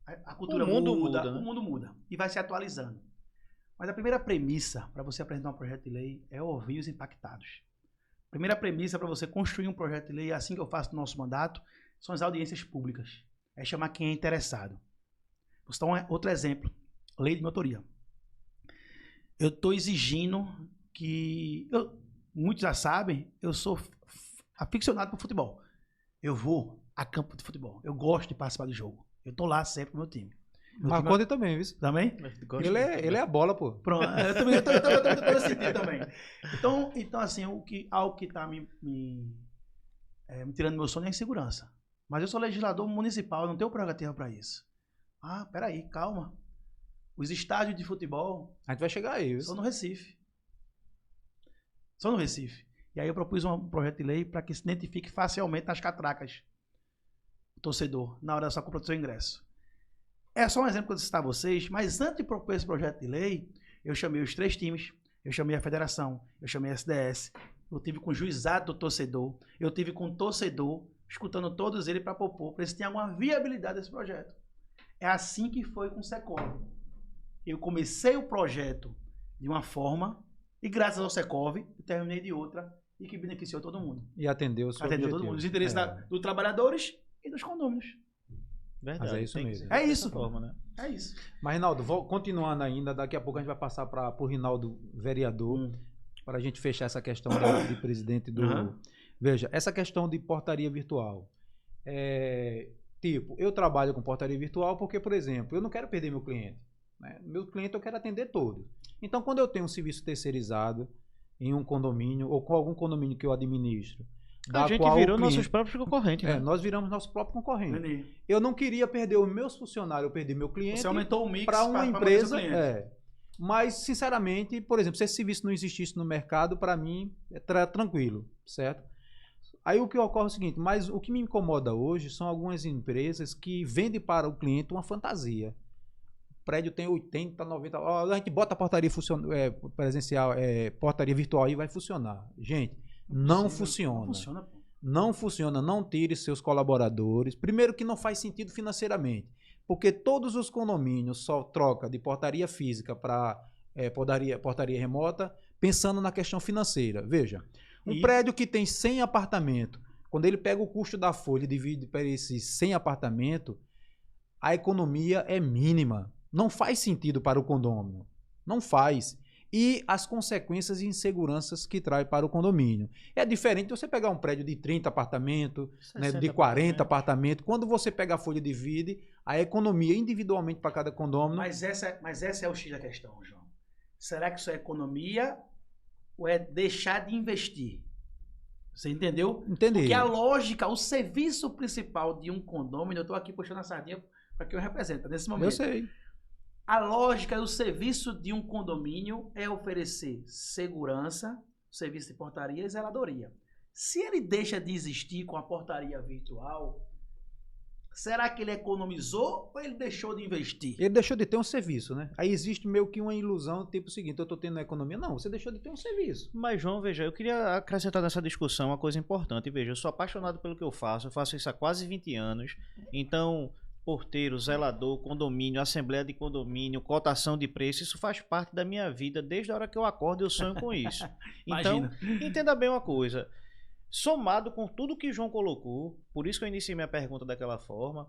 a cultura muda, o mundo muda e vai se atualizando. Mas a primeira premissa para você apresentar um projeto de lei é ouvir os impactados. A primeira premissa para você construir um projeto de lei, assim que eu faço no nosso mandato, são as audiências públicas. É chamar quem é interessado. Vou citar outro exemplo. Lei de motoria. Eu estou exigindo que... muitos já sabem, eu sou aficionado por futebol. Eu vou a campo de futebol. Eu gosto de participar do jogo. Eu estou lá sempre com o meu time. Marconde também, viu? Também? Ele é a bola, pô. Pronto. Eu também estou nesse sentido também. Então, assim, algo que está me tirando meu sono é a insegurança. Mas eu sou legislador municipal, eu não tenho prerrogativa para isso. Peraí, calma. Os estádios de futebol... A gente vai chegar aí, viu? Só no Recife. E aí eu propus um projeto de lei para que se identifique facilmente nas catracas o torcedor, na hora da sua compra do seu ingresso. É só um exemplo que eu citar a vocês, mas antes de propor esse projeto de lei, eu chamei os 3 times, eu chamei a federação, eu chamei a SDS, eu tive com o juizado do torcedor, eu tive com o torcedor, escutando todos eles para propor, para ver se tem alguma viabilidade desse projeto. É assim que foi com o Secov. Eu comecei o projeto de uma forma, e graças ao Secov, eu terminei de outra, e que beneficiou todo mundo. E atendeu o seu Atendeu todo mundo. Os interesses dos trabalhadores e dos condôminos. Verdade. Mas é isso tem que mesmo. ser É dessa isso, pô. forma, né? É isso. Mas, Rinaldo, continuando ainda, daqui a pouco a gente vai passar para o Rinaldo, vereador, para a gente fechar essa questão de presidente do... Uhum. Veja, essa questão de portaria virtual. Tipo, eu trabalho com portaria virtual porque, por exemplo, eu não quero perder meu cliente. Né? Meu cliente eu quero atender todos. Então, quando eu tenho um serviço terceirizado em um condomínio ou com algum condomínio que eu administro, A gente virou nossos próprios concorrentes, né? nós viramos nosso próprio concorrente. Entendi. Eu não queria perder os meus funcionários, eu perdi meu cliente Você aumentou o mix para uma manter seu empresa. cliente. Mas, sinceramente, por exemplo, se esse serviço não existisse no mercado, para mim, é tranquilo, certo? Aí o que ocorre é o seguinte, mas o que me incomoda hoje são algumas empresas que vendem para o cliente uma fantasia. O prédio tem 80, 90... a gente bota a portaria presencial, portaria virtual aí vai funcionar. Gente, não funciona. Não funciona, pô. Não funciona, não tire seus colaboradores. Primeiro que não faz sentido financeiramente, porque todos os condomínios só troca de portaria física para portaria remota, pensando na questão financeira. Veja, prédio que tem 100 apartamentos, quando ele pega o custo da folha e divide para esses 100 apartamentos, a economia é mínima. Não faz sentido para o condomínio. Não faz. E as consequências e inseguranças que traz para o condomínio. É diferente de você pegar um prédio de 30 apartamentos, né, de 40 apartamentos. Quando você pega a folha e divide, a economia individualmente para cada condomínio... Mas essa é o X da questão, João. Será que isso é economia ou é deixar de investir? Você entendeu? Entendi. Porque a lógica, o serviço principal de um condomínio, eu estou aqui puxando a sardinha para quem eu represento nesse momento. Eu sei. A lógica do serviço de um condomínio é oferecer segurança, serviço de portaria e zeladoria. Se ele deixa de existir com a portaria virtual, será que ele economizou ou ele deixou de investir? Ele deixou de ter um serviço, né? Aí existe meio que uma ilusão, tipo o seguinte, eu estou tendo a economia. Não, você deixou de ter um serviço. Mas, João, veja, eu queria acrescentar nessa discussão uma coisa importante. Veja, eu sou apaixonado pelo que eu faço isso há quase 20 anos. Então, porteiro, zelador, condomínio, assembleia de condomínio, cotação de preço, isso faz parte da minha vida. Desde a hora que eu acordo, eu sonho com isso. Então, entenda bem uma coisa. Somado com tudo que João colocou, por isso que eu iniciei minha pergunta daquela forma,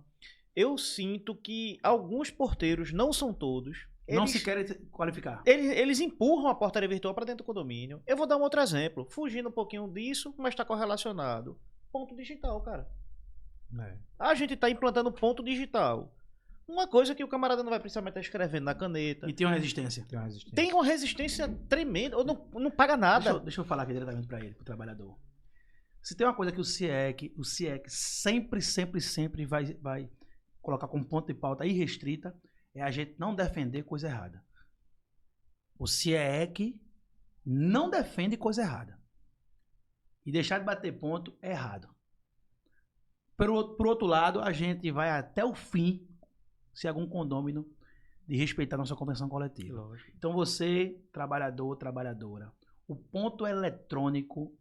eu sinto que alguns porteiros, não são todos, não se querem qualificar. Eles empurram a portaria virtual para dentro do condomínio. Eu vou dar um outro exemplo, fugindo um pouquinho disso, mas está correlacionado. Ponto digital, cara. A gente está implantando ponto digital. Uma coisa que o camarada não vai precisar mais estar escrevendo na caneta. E tem uma resistência. Tem uma resistência tremenda, ou não paga nada. Deixa eu falar aqui diretamente para ele, para o trabalhador. Se tem uma coisa que o CIEC sempre vai colocar como ponto de pauta irrestrita, é a gente não defender coisa errada. O CIEC não defende coisa errada. E deixar de bater ponto é errado. Por outro lado, a gente vai até o fim, se algum condômino, de respeitar a nossa convenção coletiva. Lógico. Então você, trabalhador, trabalhadora, o ponto eletrônico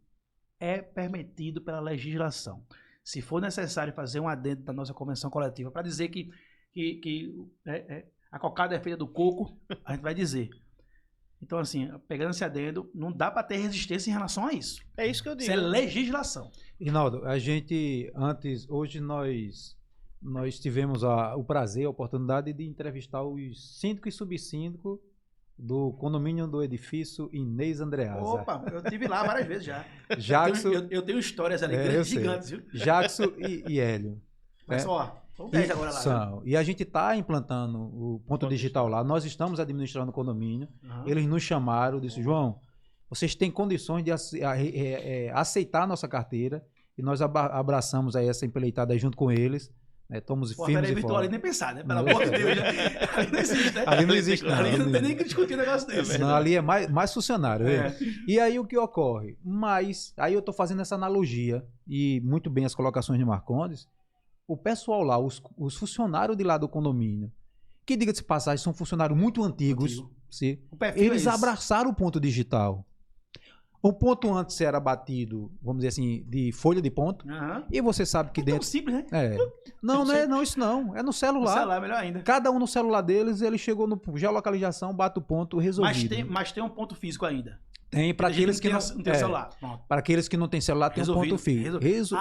é permitido pela legislação. Se for necessário fazer um adendo da nossa convenção coletiva para dizer que a cocada é feita do coco, a gente vai dizer. Então, assim, pegando esse adendo, não dá para ter resistência em relação a isso. É isso que eu digo. Isso é legislação. Rinaldo, hoje nós tivemos o prazer, a oportunidade de entrevistar os síndico e subsíndico do condomínio do edifício Inês Andreasa. Opa, eu estive lá várias vezes já. Jackson, eu tenho histórias ali gigantes, viu? Jackson e Hélio. Mas só, são 10 agora lá. E a gente está implantando o ponto digital lá. Nós estamos administrando o condomínio. Eles nos chamaram, disse, João, vocês têm condições de aceitar a nossa carteira. E nós abraçamos aí essa empreitada junto com eles. Estamos firmes e virtual ali nem pensar, né? Pelo amor de Deus. Ali não existe, né? Ali não existe, não. Ali não tem nem que discutir um negócio desse. Não, ali é mais funcionário. E aí o que ocorre? Mas, aí eu estou fazendo essa analogia, e muito bem as colocações de Marcondes, o pessoal lá, os funcionários de lá do condomínio, que diga-se de passagem, são funcionários muito antigos, eles abraçaram o ponto digital. O ponto antes era batido, vamos dizer assim, de folha de ponto. E você sabe que dentro... simples, né? Não, isso não. É no celular. No celular, melhor ainda. Cada um no celular deles, ele chegou no geolocalização, bate o ponto, resolvido. Mas tem um ponto físico ainda. Tem, para aqueles que não tem celular. Para aqueles que não têm celular, tem um ponto fixo.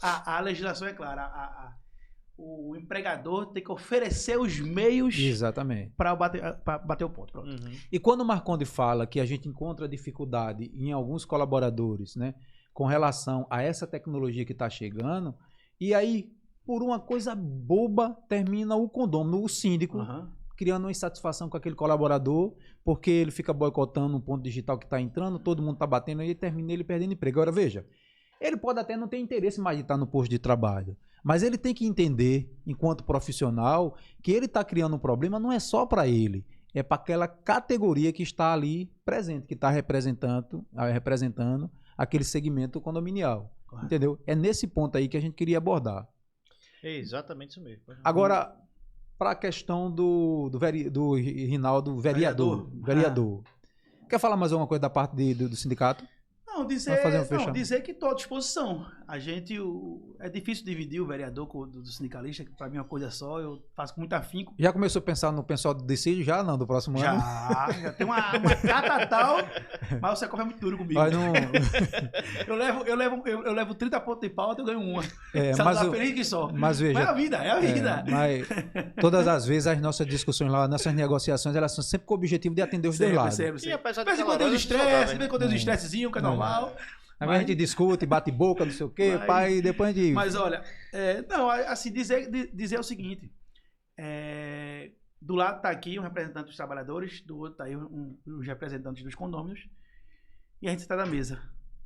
A legislação é clara. O empregador tem que oferecer os meios para bater o ponto. Pronto. Uhum. E quando o Marconde fala que a gente encontra dificuldade em alguns colaboradores, né, com relação a essa tecnologia que está chegando, e aí, por uma coisa boba, termina o condômino, o síndico, criando uma insatisfação com aquele colaborador, porque ele fica boicotando um ponto digital que está entrando, todo mundo está batendo e termina ele perdendo emprego. Agora, veja, ele pode até não ter interesse mais de estar no posto de trabalho, mas ele tem que entender, enquanto profissional, que ele está criando um problema não é só para ele, é para aquela categoria que está ali presente, que está representando aquele segmento condominial. Correto. Entendeu? É nesse ponto aí que a gente queria abordar. É exatamente isso mesmo. Agora, para a questão do Rinaldo, vereador. Quer falar mais alguma coisa da parte do sindicato? Não, dizer que estou à disposição. A gente, é difícil dividir o vereador do sindicalista, que para mim é uma coisa só, eu faço com muito afinco. Já começou a pensar no pessoal do decídio? Já não, do próximo ano? Já tem uma cata tal, mas o Secov é muito duro comigo. Não... eu levo 30 pontos de pauta, eu ganho uma. Feliz que só. Mas veja... é a vida. Mas todas as vezes as nossas discussões lá, nossas negociações, elas são sempre com o objetivo de atender os dois lados. E apesar de quando tem os estressezinho, que é normal. A gente discute, bate boca, não sei o quê, pai, e depois a gente... Mas olha, dizer o seguinte, do lado está aqui um representante dos trabalhadores, do outro está aí os representantes dos condôminos, e a gente está na mesa.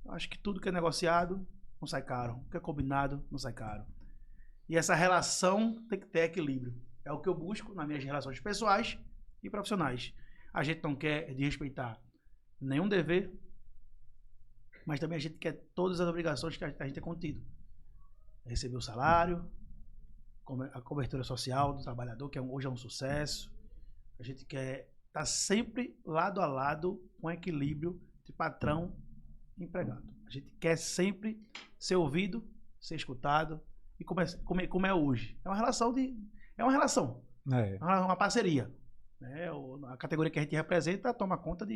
Eu acho que tudo que é negociado não sai caro, o que é combinado não sai caro. E essa relação tem que ter equilíbrio. É o que eu busco nas minhas relações pessoais e profissionais. A gente não quer desrespeitar nenhum dever, mas também a gente quer todas as obrigações que a gente tem contido. Receber o salário, a cobertura social do trabalhador, que hoje é um sucesso. A gente quer estar sempre lado a lado com equilíbrio de patrão e empregado. A gente quer sempre ser ouvido, ser escutado, e como é hoje. É uma relação. É uma parceria. A categoria que a gente representa toma conta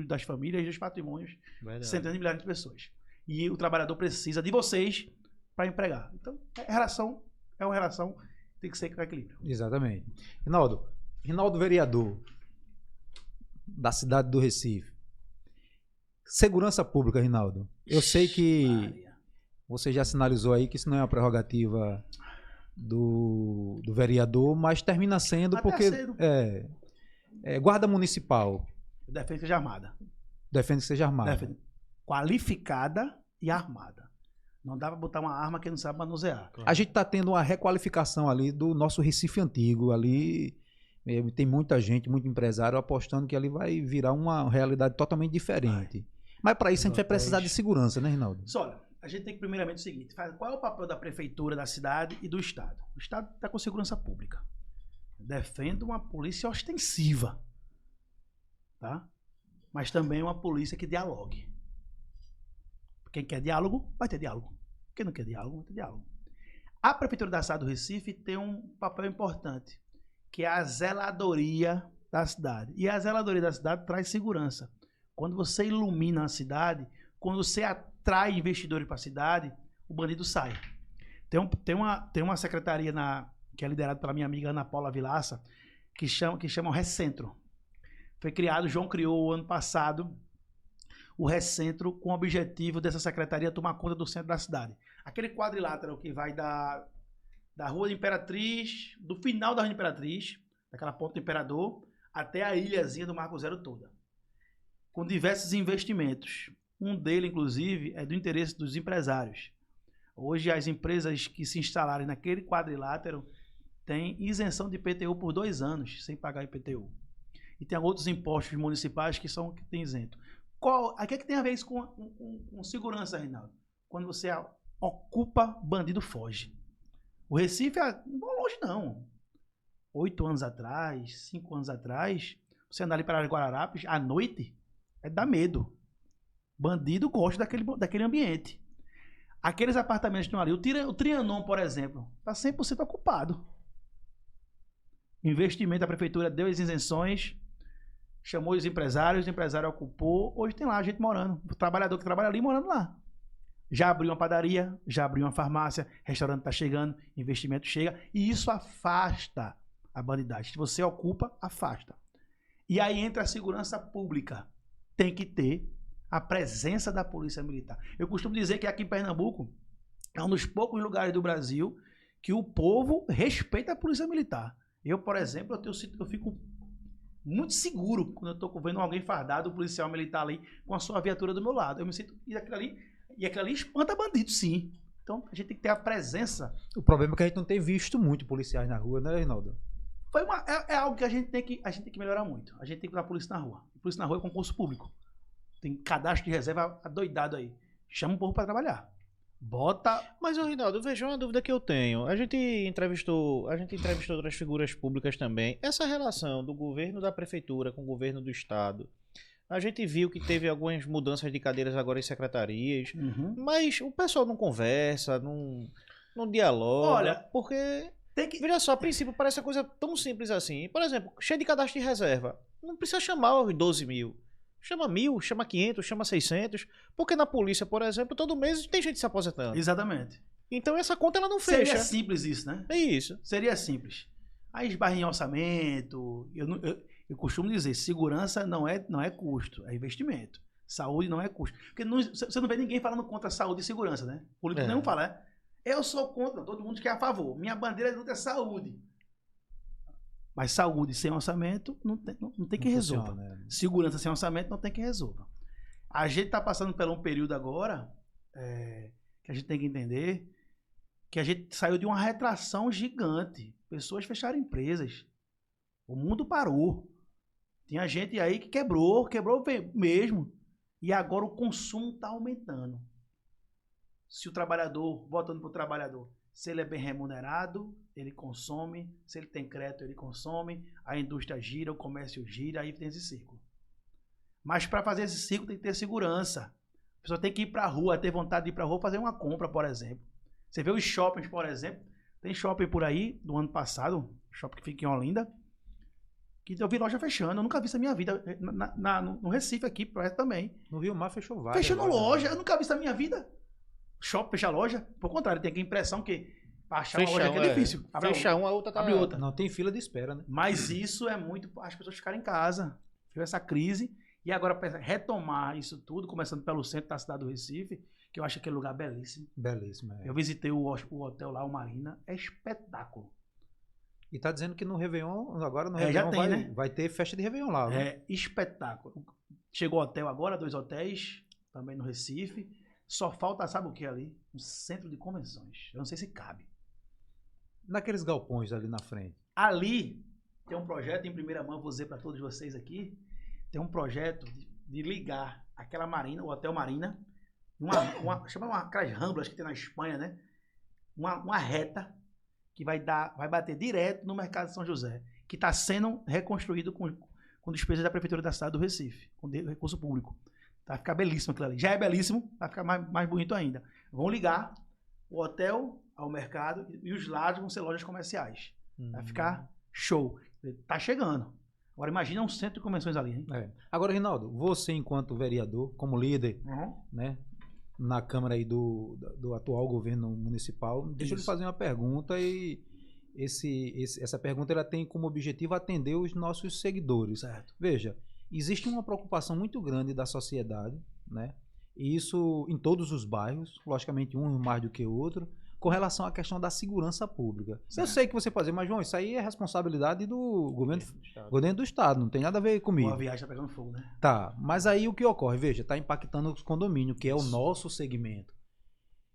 das famílias e dos patrimônios de centenas de milhares de pessoas. E o trabalhador precisa de vocês para empregar. Então, é uma relação que tem que ser com equilíbrio. Exatamente. Rinaldo vereador da cidade do Recife. Segurança pública, Rinaldo. Eu sei que você já sinalizou aí que isso não é uma prerrogativa do vereador, mas termina sendo porque... guarda municipal. Eu defendo que seja armada. Defende que seja armada. Defendo. Qualificada e armada. Não dá pra botar uma arma que não sabe manusear. A gente tá tendo uma requalificação ali do nosso Recife antigo. Ali tem muita gente, muito empresário apostando que ali vai virar uma realidade totalmente diferente. Mas para isso a gente vai precisar de segurança, né, Rinaldo? Olha, a gente tem que primeiramente o seguinte. Qual é o papel da prefeitura, da cidade e do Estado? O Estado está com segurança pública. Defendo uma polícia ostensiva, tá? Mas também uma polícia que dialogue. Quem quer diálogo, vai ter diálogo. Quem não quer diálogo, vai ter diálogo. A Prefeitura da cidade do Recife tem um papel importante, que é a zeladoria da cidade. E a zeladoria da cidade traz segurança. Quando você ilumina a cidade, quando você atrai investidores para a cidade, o bandido sai. Tem uma secretaria que é liderada pela minha amiga Ana Paula Vilaça, que chama o Recentro. Foi criado, o João criou ano passado o Recentro com o objetivo dessa secretaria tomar conta do centro da cidade. Aquele quadrilátero que vai da Rua da Imperatriz, do final da Rua da Imperatriz, daquela ponta do Imperador, até a ilhazinha do Marco Zero toda. Com diversos investimentos. Um deles, inclusive, é do interesse dos empresários. Hoje, as empresas que se instalarem naquele quadrilátero têm isenção de IPTU por 2 anos, sem pagar IPTU. E tem outros impostos municipais que tem isento. O que é que tem a ver isso com segurança, Reinaldo? Quando você ocupa, bandido foge. O Recife não é longe, não. 8 anos atrás, 5 anos atrás, você andar ali para as Guararapes, à noite, dá medo. Bandido gosta daquele ambiente. Aqueles apartamentos que estão ali, o Trianon, por exemplo, está 100% ocupado. Investimento da prefeitura deu as isenções, chamou os empresários, o empresário ocupou, hoje tem lá gente morando, o trabalhador que trabalha ali morando lá. Já abriu uma padaria, já abriu uma farmácia, restaurante está chegando, investimento chega, e isso afasta a bandidagem. Se você ocupa, afasta. E aí entra a segurança pública. Tem que ter a presença da polícia militar. Eu costumo dizer que aqui em Pernambuco é um dos poucos lugares do Brasil que o povo respeita a polícia militar. Eu, por exemplo, eu fico muito seguro quando eu estou vendo alguém fardado, um policial militar ali, com a sua viatura do meu lado. Eu me sinto... E aquilo ali espanta bandido, sim. Então, a gente tem que ter a presença. O problema é que a gente não tem visto muito policiais na rua, né, Reinaldo? É algo que a gente tem que melhorar muito. A gente tem que dar polícia na rua. A polícia na rua é concurso público. Tem cadastro de reserva adoidado aí. Chama o povo para trabalhar. Bota... Mas, Reinaldo, veja uma dúvida que eu tenho. A gente entrevistou outras figuras públicas também. Essa relação do governo da prefeitura com o governo do estado, a gente viu que teve algumas mudanças de cadeiras agora em secretarias, mas o pessoal não conversa, não dialoga. Olha, porque, tem que... veja só, a princípio parece uma coisa tão simples assim. Por exemplo, cheio de cadastro de reserva. Não precisa chamar os 12 mil. Chama 1.000, chama 500, chama 600. Porque na polícia, por exemplo, todo mês tem gente se aposentando. Exatamente. Então essa conta ela não fecha. Seria simples isso, né? É isso. Seria simples. Aí esbarra em orçamento. Eu costumo dizer, segurança não é custo, é investimento. Saúde não é custo. Porque você não vê ninguém falando contra saúde e segurança, né? O político não fala, né? Eu sou contra, todo mundo que é a favor. Minha bandeira de luta é saúde. Mas saúde sem orçamento não tem que resolver. Né? Segurança sem orçamento não tem que resolver. A gente está passando por um período agora que a gente tem que entender que a gente saiu de uma retração gigante. Pessoas fecharam empresas. O mundo parou. Tinha gente aí que quebrou mesmo. E agora o consumo está aumentando. Se o trabalhador, voltando para o trabalhador, se ele é bem remunerado, ele consome. Se ele tem crédito, ele consome. A indústria gira, o comércio gira, aí tem esse ciclo. Mas para fazer esse ciclo tem que ter segurança. A pessoa tem que ir para a rua, ter vontade de ir para a rua fazer uma compra, por exemplo. Você vê os shoppings, por exemplo. Tem shopping por aí, do ano passado, shopping que fica em Olinda, que eu vi loja fechando. Eu nunca vi isso na minha vida. No Recife aqui, também. No Rio Mar fechou várias. Fechando loja. Eu nunca vi isso na minha vida. Shopping fechar loja. Por contrário, tem aqui a impressão que pra achar uma loja aqui é difícil. Fechar uma, a outra tá... Abre outra. Não, tem fila de espera, né? Mas isso é muito... As pessoas ficarem em casa. Viu essa crise. E agora, retomar isso tudo, começando pelo centro da cidade do Recife, que eu acho aquele lugar belíssimo. Belíssimo, é. Eu visitei o hotel lá, o Marina. É espetáculo. E tá dizendo que no Réveillon, agora no Réveillon vai ter festa de Réveillon lá. Né? É espetáculo. Chegou o hotel agora, 2 hotéis, também no Recife. Só falta, sabe o que ali? Um centro de convenções. Eu não sei se cabe. Naqueles galpões ali na frente. Ali tem um projeto em primeira mão, vou dizer para todos vocês aqui. Tem um projeto de ligar aquela marina, o Hotel Marina, chama aquelas ramblas que tem na Espanha, né? Uma reta que vai bater direto no mercado de São José, que está sendo reconstruído com despesas da Prefeitura da cidade do Recife, com recurso público. Vai ficar belíssimo aquilo ali. Já é belíssimo, vai ficar mais bonito ainda. Vão ligar o hotel ao mercado e os lados vão ser lojas comerciais. Vai ficar show. Tá chegando. Agora imagina um centro de convenções ali, hein? Agora, Reinaldo, você enquanto vereador, como líder, né, na Câmara aí do atual governo municipal, deixa eu lhe fazer uma pergunta e essa pergunta ela tem como objetivo atender os nossos seguidores. Certo. Veja, existe uma preocupação muito grande da sociedade, né? E isso em todos os bairros, logicamente um mais do que o outro, com relação à questão da segurança pública. Certo. Eu sei que você pode dizer, mas João, isso aí é responsabilidade do governo do Estado, não tem nada a ver comigo. A viagem tá pegando fogo, né? Tá, mas aí o que ocorre? Veja, tá impactando os condomínios, que é o nosso segmento.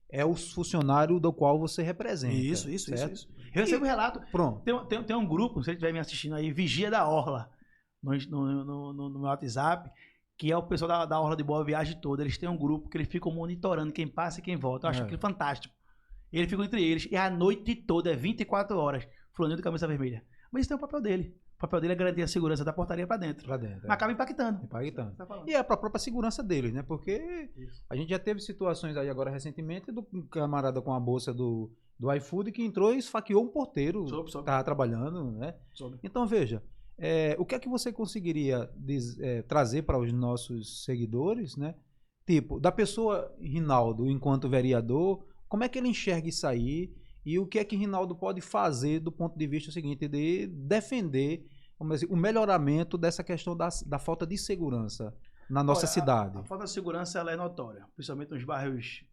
É o funcionário do qual você representa. Isso. Eu recebo um relato. Pronto. Tem um grupo, se você estiver me assistindo aí, Vigia da Orla, no meu WhatsApp, que é o pessoal da Orla de Boa Viagem toda. Eles têm um grupo que eles ficam monitorando quem passa e quem volta. Eu acho aquilo fantástico. Ele fica entre eles. E a noite toda, 24 horas, fulaninho de camisa vermelha. Mas isso tem o papel dele. O papel dele é garantir a segurança da portaria para dentro. Mas acaba impactando. Tá e é para a própria segurança deles, né? Porque a gente já teve situações aí agora recentemente do camarada com a bolsa do iFood que entrou e esfaqueou um porteiro que estava trabalhando, né? Então, veja, O que é que você conseguiria trazer para os nossos seguidores, né? Tipo, da pessoa Rinaldo, enquanto vereador, como é que ele enxerga isso aí e o que é que Rinaldo pode fazer do ponto de vista seguinte, de defender, vamos dizer, o melhoramento dessa questão da falta de segurança na nossa cidade? A falta de segurança ela é notória, principalmente nos bairros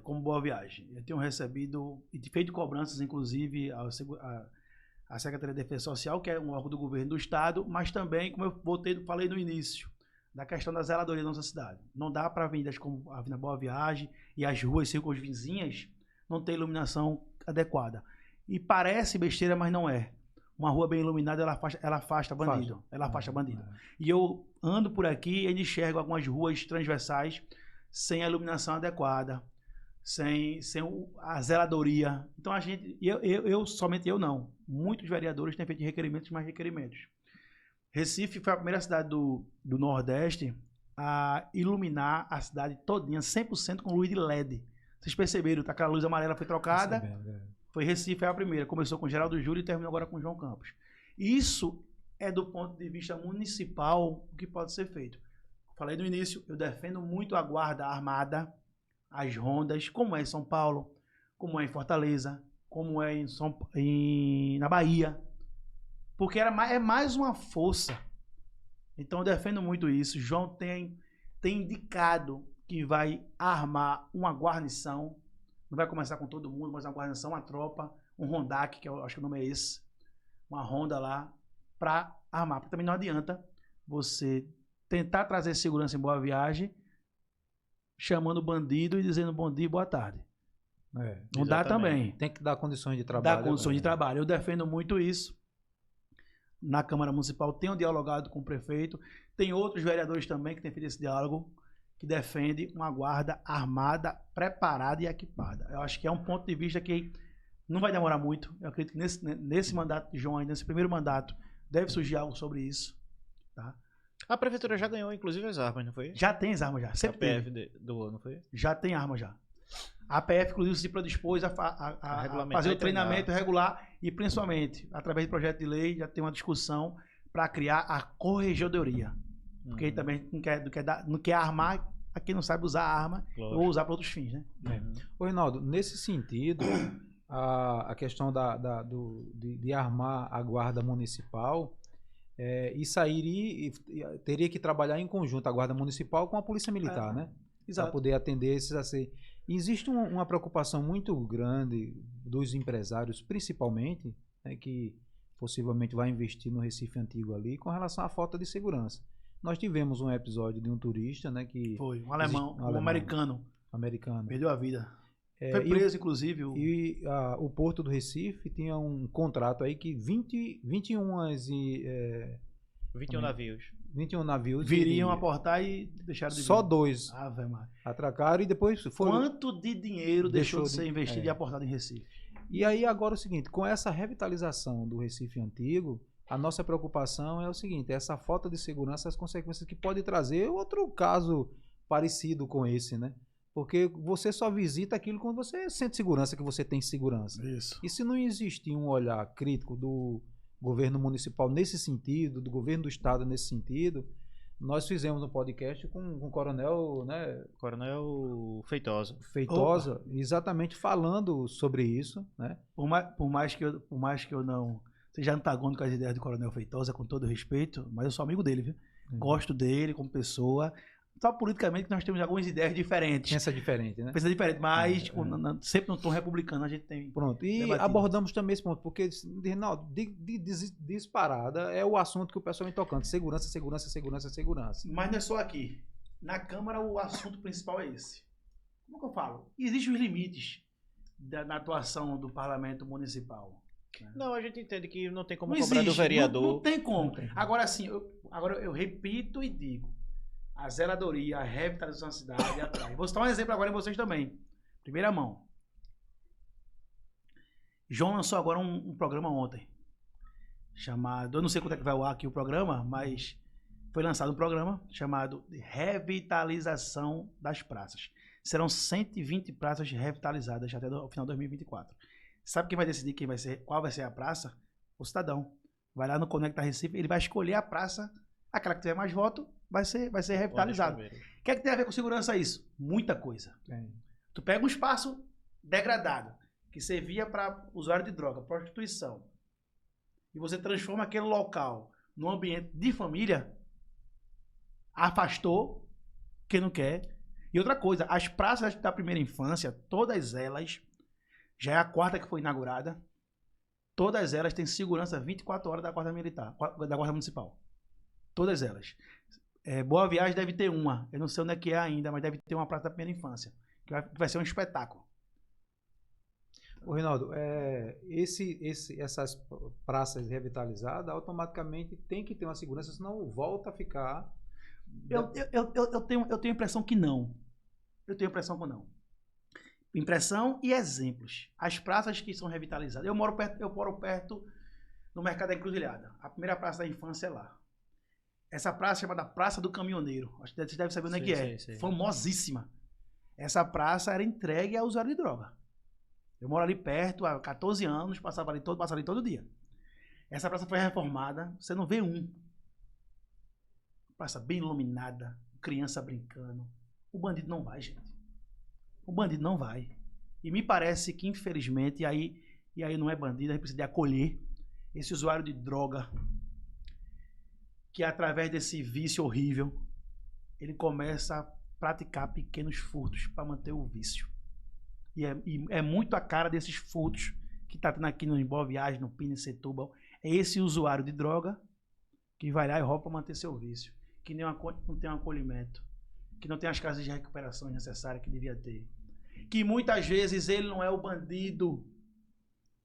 como Boa Viagem. Eu tenho recebido e feito cobranças, inclusive, a Secretaria de Defesa Social, que é um órgão do governo do estado, mas também, como eu falei no início, da questão da zeladoria da nossa cidade. Não dá para avenidas como a Avenida Boa Viagem e as ruas circunvizinhas não ter iluminação adequada. E parece besteira, mas não é. Uma rua bem iluminada, ela afasta bandido. Ela afasta bandido. E eu ando por aqui e enxergo algumas ruas transversais sem a iluminação adequada, sem a zeladoria. Então, somente eu não. Muitos vereadores têm feito requerimentos e mais requerimentos. Recife foi a primeira cidade do Nordeste a iluminar a cidade todinha, 100% com luz de LED. Vocês perceberam, aquela luz amarela foi trocada, foi Recife, é a primeira. Começou com Geraldo Júlio e terminou agora com João Campos. Isso é do ponto de vista municipal o que pode ser feito. Falei no início, eu defendo muito a guarda armada, as rondas, como é em São Paulo, como é em Fortaleza, como é na Bahia. Porque é mais uma força. Então eu defendo muito isso. João tem indicado que vai armar uma guarnição. Não vai começar com todo mundo, mas uma guarnição, uma tropa, um rondac, que eu acho que o nome é esse. Uma ronda lá para armar. Porque também não adianta você tentar trazer segurança em Boa Viagem, chamando bandido e dizendo bom dia e boa tarde. Não dá também. Tem que dar condições de trabalho. Dá condições de trabalho. Eu defendo muito isso. Na Câmara Municipal, tenho dialogado com o prefeito, tem outros vereadores também que têm feito esse diálogo, que defende uma guarda armada, preparada e equipada. Eu acho que é um ponto de vista que não vai demorar muito. Eu acredito que nesse mandato de João, ainda nesse primeiro mandato, deve surgir algo sobre isso. Tá? A prefeitura já ganhou, inclusive, as armas, não foi? Já tem as armas já. Sempre a PF do ano, não foi? Já tem arma já. A PF, inclusive, se predispôs a fazer o treinamento regular e, principalmente, através do projeto de lei, já tem uma discussão para criar a corregedoria. Porque também não quer armar a quem não sabe usar a arma ou usar para outros fins, né? Ô, Rinaldo, nesse sentido, a questão de armar a guarda municipal, isso aí teria que trabalhar em conjunto a guarda municipal com a polícia militar, né? Para poder atender esses assim. Existe uma preocupação muito grande dos empresários, principalmente, né, que possivelmente vai investir no Recife Antigo ali, com relação à falta de segurança. Nós tivemos um episódio de um turista, né, que... Foi, um alemão, um americano. Perdeu a vida. Foi preso, inclusive. E o Porto do Recife tinha um contrato aí que 21 navios. 21 navios viriam aportar e deixaram de vir. Só 2 atracaram e depois foram... Quanto de dinheiro deixou de ser investido e aportado em Recife? E aí agora é o seguinte, com essa revitalização do Recife Antigo, a nossa preocupação é o seguinte, essa falta de segurança, as consequências que pode trazer outro caso parecido com esse, né? Porque você só visita aquilo quando você sente segurança, que você tem segurança. Isso. E se não existir um olhar crítico do governo municipal nesse sentido, do governo do estado nesse sentido, nós fizemos um podcast com o coronel, né? Coronel Feitosa. Exatamente falando sobre isso, né? Por mais que eu não seja antagônico com as ideias do coronel Feitosa, com todo respeito, mas eu sou amigo dele, viu? Gosto dele como pessoa. Só politicamente que nós temos algumas ideias diferentes. Pensa diferente, né? Pensa diferente, mas sempre no tom republicano a gente tem. Pronto, e debatido. Abordamos também esse ponto, porque, Rinaldo, disparada é o assunto que o pessoal vem tocando. Segurança. Mas não é só aqui. Na Câmara o assunto principal é esse. Como que eu falo? Existem os limites na atuação do parlamento municipal. Né? Não, a gente entende que não tem como cobrar do vereador. Não tem como. Agora sim, eu repito e digo. A zeladoria, a revitalização da cidade atrás. Vou citar um exemplo agora em vocês também. Primeira mão. João lançou agora um programa ontem. Chamado... Eu não sei quando é que vai ao ar aqui o programa, mas foi lançado um programa chamado Revitalização das Praças. Serão 120 praças revitalizadas até o final de 2024. Sabe quem vai decidir qual vai ser a praça? O cidadão. vai lá no Conecta Recife, ele vai escolher a praça, aquela que tiver mais voto, vai ser revitalizado. O que é que tem a ver com segurança isso? Muita coisa. Tu pega um espaço degradado, que servia para usuário de droga, prostituição, e você transforma aquele local num ambiente de família, afastou quem não quer. E outra coisa, as praças da primeira infância, todas elas, já é a quarta que foi inaugurada, todas elas têm segurança 24 horas da Guarda Militar, da Guarda Municipal. Todas elas. Boa Viagem deve ter uma, eu não sei onde é que é ainda, mas deve ter uma praça da primeira infância, que vai ser um espetáculo. Ô, Rinaldo, essas praças revitalizadas, automaticamente tem que ter uma segurança, senão volta a ficar... Eu tenho a impressão que não. Eu tenho a impressão que não. Impressão e exemplos. As praças que são revitalizadas. Eu moro perto no Mercado da Encruzilhada. A primeira praça da infância é lá. Essa praça é chamada Praça do Caminhoneiro. Acho que você deve saber onde é que é. Sim. Famosíssima. Essa praça era entregue a usuário de droga. Eu moro ali perto há 14 anos, passava ali todo dia. Essa praça foi reformada, você não vê um. Praça bem iluminada, criança brincando. O bandido não vai, gente. O bandido não vai. E me parece que, infelizmente, e aí não é bandido, a gente precisa de acolher esse usuário de droga que, através desse vício horrível, ele começa a praticar pequenos furtos para manter o vício. E é muito a cara desses furtos que está tendo aqui no Boa Viagem, no Pina, em Setúbal. É esse usuário de droga que vai lá e rouba para manter seu vício. Que não tem um acolhimento. Que não tem as casas de recuperação necessárias que devia ter. Que muitas vezes ele não é o bandido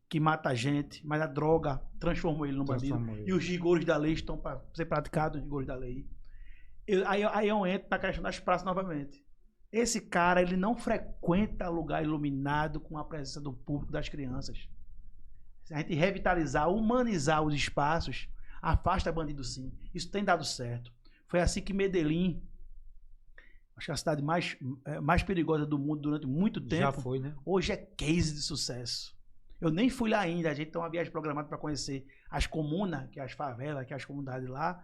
que mata a gente, mas a droga transformou ele no bandido. E os rigores da lei estão para ser praticados, os rigores da lei. Aí eu entro na questão das praças novamente. Esse cara, ele não frequenta lugar iluminado com a presença do público, das crianças. Se a gente revitalizar, humanizar os espaços, afasta bandido sim. Isso tem dado certo. Foi assim que Medellín, acho que é a cidade mais perigosa do mundo durante muito tempo. Já foi, né? Hoje é case de sucesso. Eu nem fui lá ainda. A gente tem uma viagem programada para conhecer as comunas, que é as favelas, que é as comunidades lá,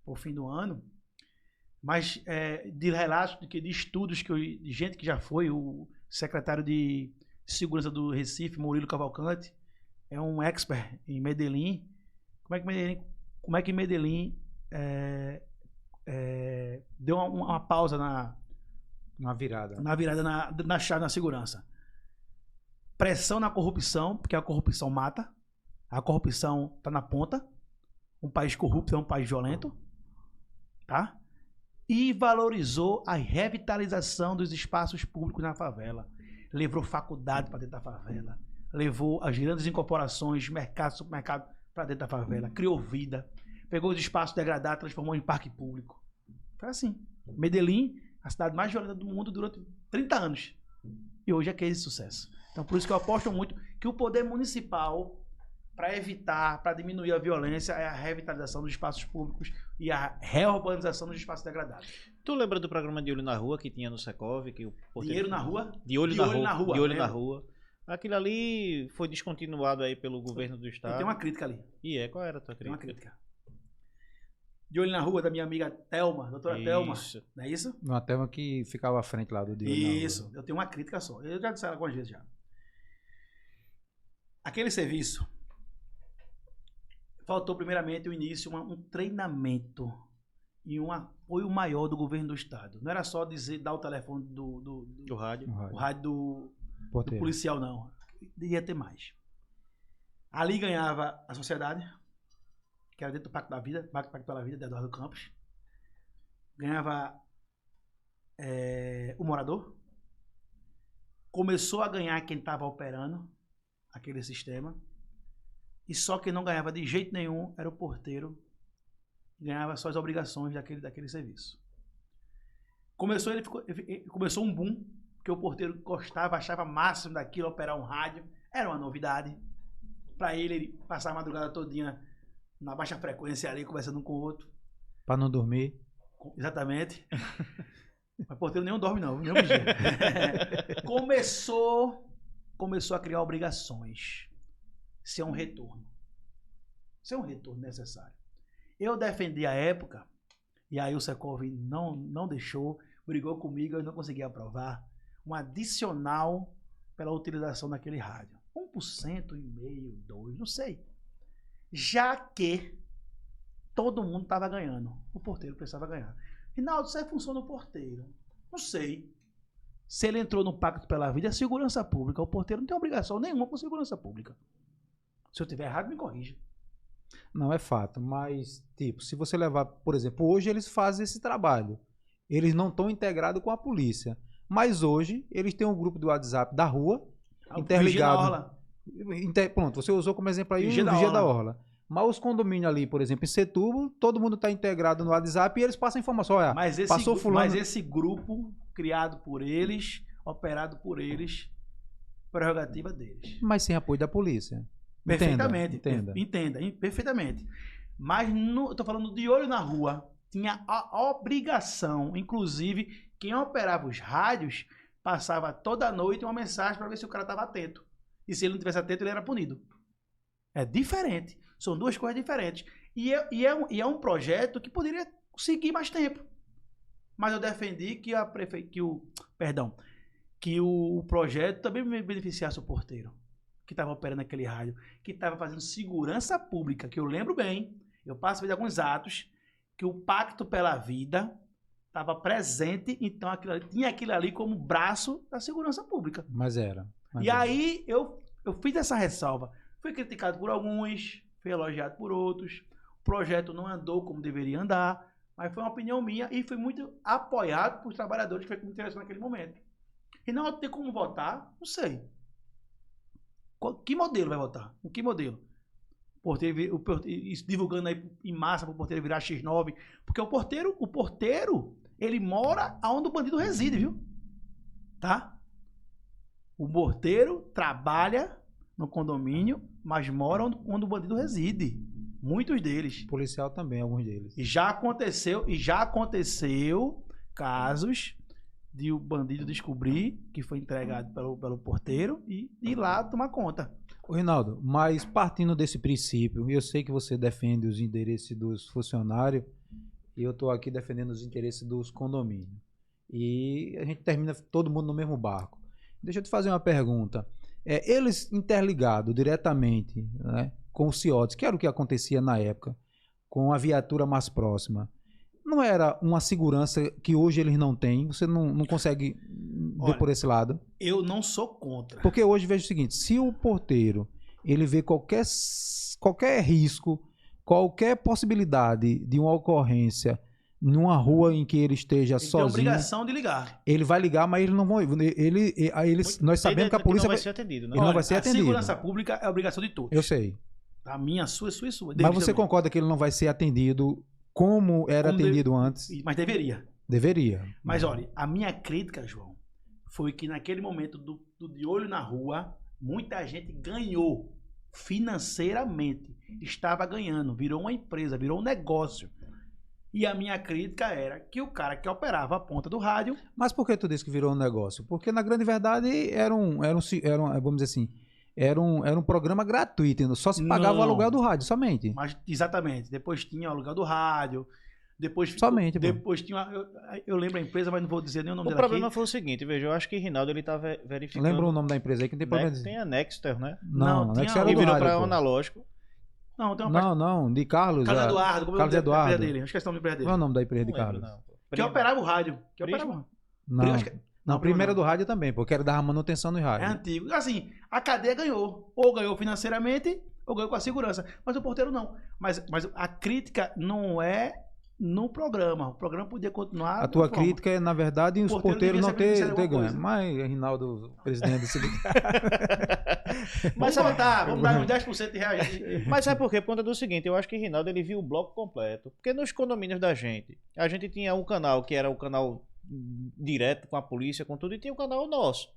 por fim do ano. Mas de relatos, de estudos, de gente que já foi, o secretário de Segurança do Recife, Murilo Cavalcante, é um expert em Medellín. Como é que Medellín deu uma pausa na virada na chave na segurança? Pressão na corrupção, porque a corrupção mata. A corrupção está na ponta. Um país corrupto é um país violento. Tá? E valorizou a revitalização dos espaços públicos na favela. Levou faculdade para dentro da favela. Levou as grandes incorporações, mercado, supermercado para dentro da favela. Criou vida. Pegou os espaços degradados, transformou em parque público. Foi assim. Medellín, a cidade mais violenta do mundo durante 30 anos. E hoje é case de sucesso. Então, por isso que eu aposto muito que o poder municipal, para evitar, para diminuir a violência, é a revitalização dos espaços públicos e a reurbanização dos espaços degradados. Tu lembra do programa De Olho na Rua que tinha no Secov? Dinheiro na Rua? De Olho na Rua. Aquilo ali foi descontinuado aí pelo governo do estado. Tem uma crítica ali. Qual era a tua crítica? Tem uma crítica. De Olho na Rua, da minha amiga Thelma, doutora Thelma. Não é isso? Uma Thelma que ficava à frente lá do De Olho na Rua. Isso, eu tenho uma crítica só. Eu já disse ela algumas vezes já. Aquele serviço, faltou primeiramente o início, um treinamento e um apoio maior do governo do estado. Não era só dar o telefone do rádio, o rádio do policial, não. Devia ter mais. Ali ganhava a sociedade, que era dentro do Pacto da Vida, Pacto pela Vida, de Eduardo Campos. Ganhava o morador. Começou a ganhar quem estava operando aquele sistema. E só quem não ganhava de jeito nenhum era o porteiro, que ganhava só as obrigações daquele serviço. Começou um boom, porque o porteiro gostava, achava máximo daquilo, operar um rádio. Era uma novidade. Para ele passar a madrugada todinha na baixa frequência ali, conversando um com o outro. Para não dormir. Exatamente. Mas porteiro nenhum dorme não, nenhum vigia. Começou a criar obrigações. Sem um retorno. sem um retorno necessário. Eu defendi a época, e aí o Secov não deixou, brigou comigo, eu não consegui aprovar, um adicional pela utilização daquele rádio. 1%, 1,5%, 2%, não sei. Já que todo mundo estava ganhando. O porteiro precisava ganhar. Rinaldo, isso é função do porteiro. Não sei. Se ele entrou no Pacto pela Vida, é segurança pública. O porteiro não tem obrigação nenhuma com segurança pública. Se eu estiver errado, me corrija. Não é fato, mas, tipo, se você levar, por exemplo, hoje eles fazem esse trabalho. Eles não estão integrados com a polícia. Mas hoje, eles têm um grupo do WhatsApp da rua, interligado. Pronto, você usou como exemplo aí o Vigia da Orla. Mas os condomínios ali, por exemplo, em Setúbal, todo mundo está integrado no WhatsApp e eles passam informação. Olha, passou fulano. Mas esse grupo, criado por eles, operado por eles, prerrogativa deles. Mas sem apoio da polícia. Perfeitamente. Entenda, perfeitamente. Mas eu estou falando de olho na rua. Tinha a obrigação, inclusive, quem operava os rádios passava toda noite uma mensagem para ver se o cara estava atento. E se ele não tivesse atento, ele era punido. É diferente. São duas coisas diferentes. E é um projeto que poderia seguir mais tempo. Mas eu defendi que o projeto também beneficiasse o porteiro, que estava operando aquele rádio, que estava fazendo segurança pública, que eu lembro bem, eu passo de alguns atos, que o Pacto pela Vida estava presente, então tinha aquilo ali como braço da segurança pública. Aí eu fiz essa ressalva. Fui criticado por alguns, fui elogiado por outros. O projeto não andou como deveria andar, mas foi uma opinião minha e foi muito apoiado por trabalhadores que foi muito interessante naquele momento. E não tem como votar, não sei. Que modelo vai votar? O que modelo? Divulgando aí em massa para o porteiro virar X9. Porque o porteiro, ele mora onde o bandido reside, viu? Tá? O porteiro trabalha no condomínio, mas mora onde o bandido reside. Muitos deles. Policial também, alguns deles. E já aconteceu casos de o bandido descobrir que foi entregado pelo porteiro e ir lá tomar conta. Ô, Rinaldo, mas partindo desse princípio, eu sei que você defende os interesses dos funcionários e eu estou aqui defendendo os interesses dos condomínios. E a gente termina todo mundo no mesmo barco. Deixa eu te fazer uma pergunta. Eles interligados diretamente, né, com o CIODES, que era o que acontecia na época, com a viatura mais próxima, não era uma segurança que hoje eles não têm? Você não consegue ver por esse lado? Eu não sou contra. Porque hoje vejo o seguinte, se o porteiro ele vê qualquer risco, qualquer possibilidade de uma ocorrência numa rua em que ele esteja sozinho, tem obrigação de ligar. Ele vai ligar, mas ele não vai. Nós sabemos que a polícia não vai ser atendido, né? Ele não vai ser a atendido. Segurança pública é obrigação de todos. Eu sei. A minha, a sua, sua e sua. Mas você concorda que ele não vai ser atendido como era atendido antes? Mas deveria. Deveria. Mas olha, a minha crítica, João, foi que naquele momento do de olho na rua, muita gente ganhou financeiramente. Estava ganhando, virou uma empresa, virou um negócio. E a minha crítica era que o cara que operava a ponta do rádio... Mas por que tu disse que virou um negócio? Porque na grande verdade era vamos dizer assim, era um programa gratuito, só se pagava o aluguel do rádio, somente. Mas, exatamente. Depois tinha o aluguel do rádio, depois tinha... Eu lembro a empresa, mas não vou dizer nem o nome dela. O problema foi o seguinte, veja, eu acho que Rinaldo ele tá verificando... Lembra o nome da empresa aí que não tem problema. Tem a Nexter, né? Não, Nexter era e do virou rádio, para analógico. Não, de Carlos. Carlos Eduardo. Carlos Eduardo. Dele. Acho que é o nome da empresa dele. Qual é o nome da empresa de Carlos? Que operava o rádio. Não, primeiro do rádio também, porque era dar manutenção no rádio. É antigo. Assim, a cadeia ganhou. Ou ganhou financeiramente, ou ganhou com a segurança. Mas o porteiro não. Mas a crítica não é no programa. O programa podia continuar. A tua crítica é, na verdade, os porteiros não ter ganho. Mas, Rinaldo, presidente do sindicato. Mas vamos dar uns 10% de reais. Mas sabe por quê? Por conta do seguinte, eu acho que Rinaldo ele viu o bloco completo. Porque nos condomínios da gente, a gente tinha um canal que era o canal direto com a polícia, com tudo, e tinha o canal nosso.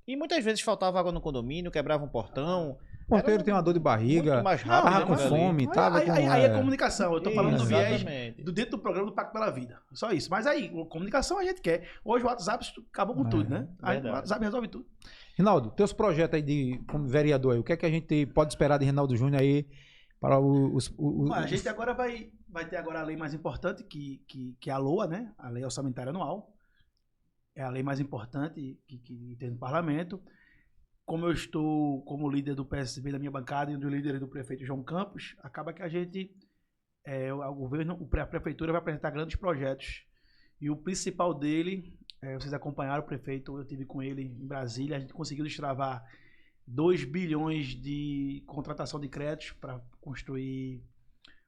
E muitas vezes faltava água no condomínio, quebrava um portão. O porteiro tem uma dor de barriga, tava com fome, tava com... Aí é comunicação. Eu tô falando do viés dentro do programa do Pacto pela Vida. Só isso. Mas aí, comunicação a gente quer. Hoje o WhatsApp acabou com tudo, né? Aí o WhatsApp resolve tudo. Rinaldo, teus projetos aí como vereador aí, o que é que a gente pode esperar de Rinaldo Júnior aí para A gente agora vai ter agora a lei mais importante, que é a LOA, né? A Lei Orçamentária Anual. É a lei mais importante que tem no parlamento. Como eu estou como líder do PSB da minha bancada e do líder do prefeito João Campos, acaba que a gente, o governo, a prefeitura vai apresentar grandes projetos. E o principal dele, vocês acompanharam o prefeito, eu estive com ele em Brasília, a gente conseguiu destravar 2 bilhões de contratação de créditos para construir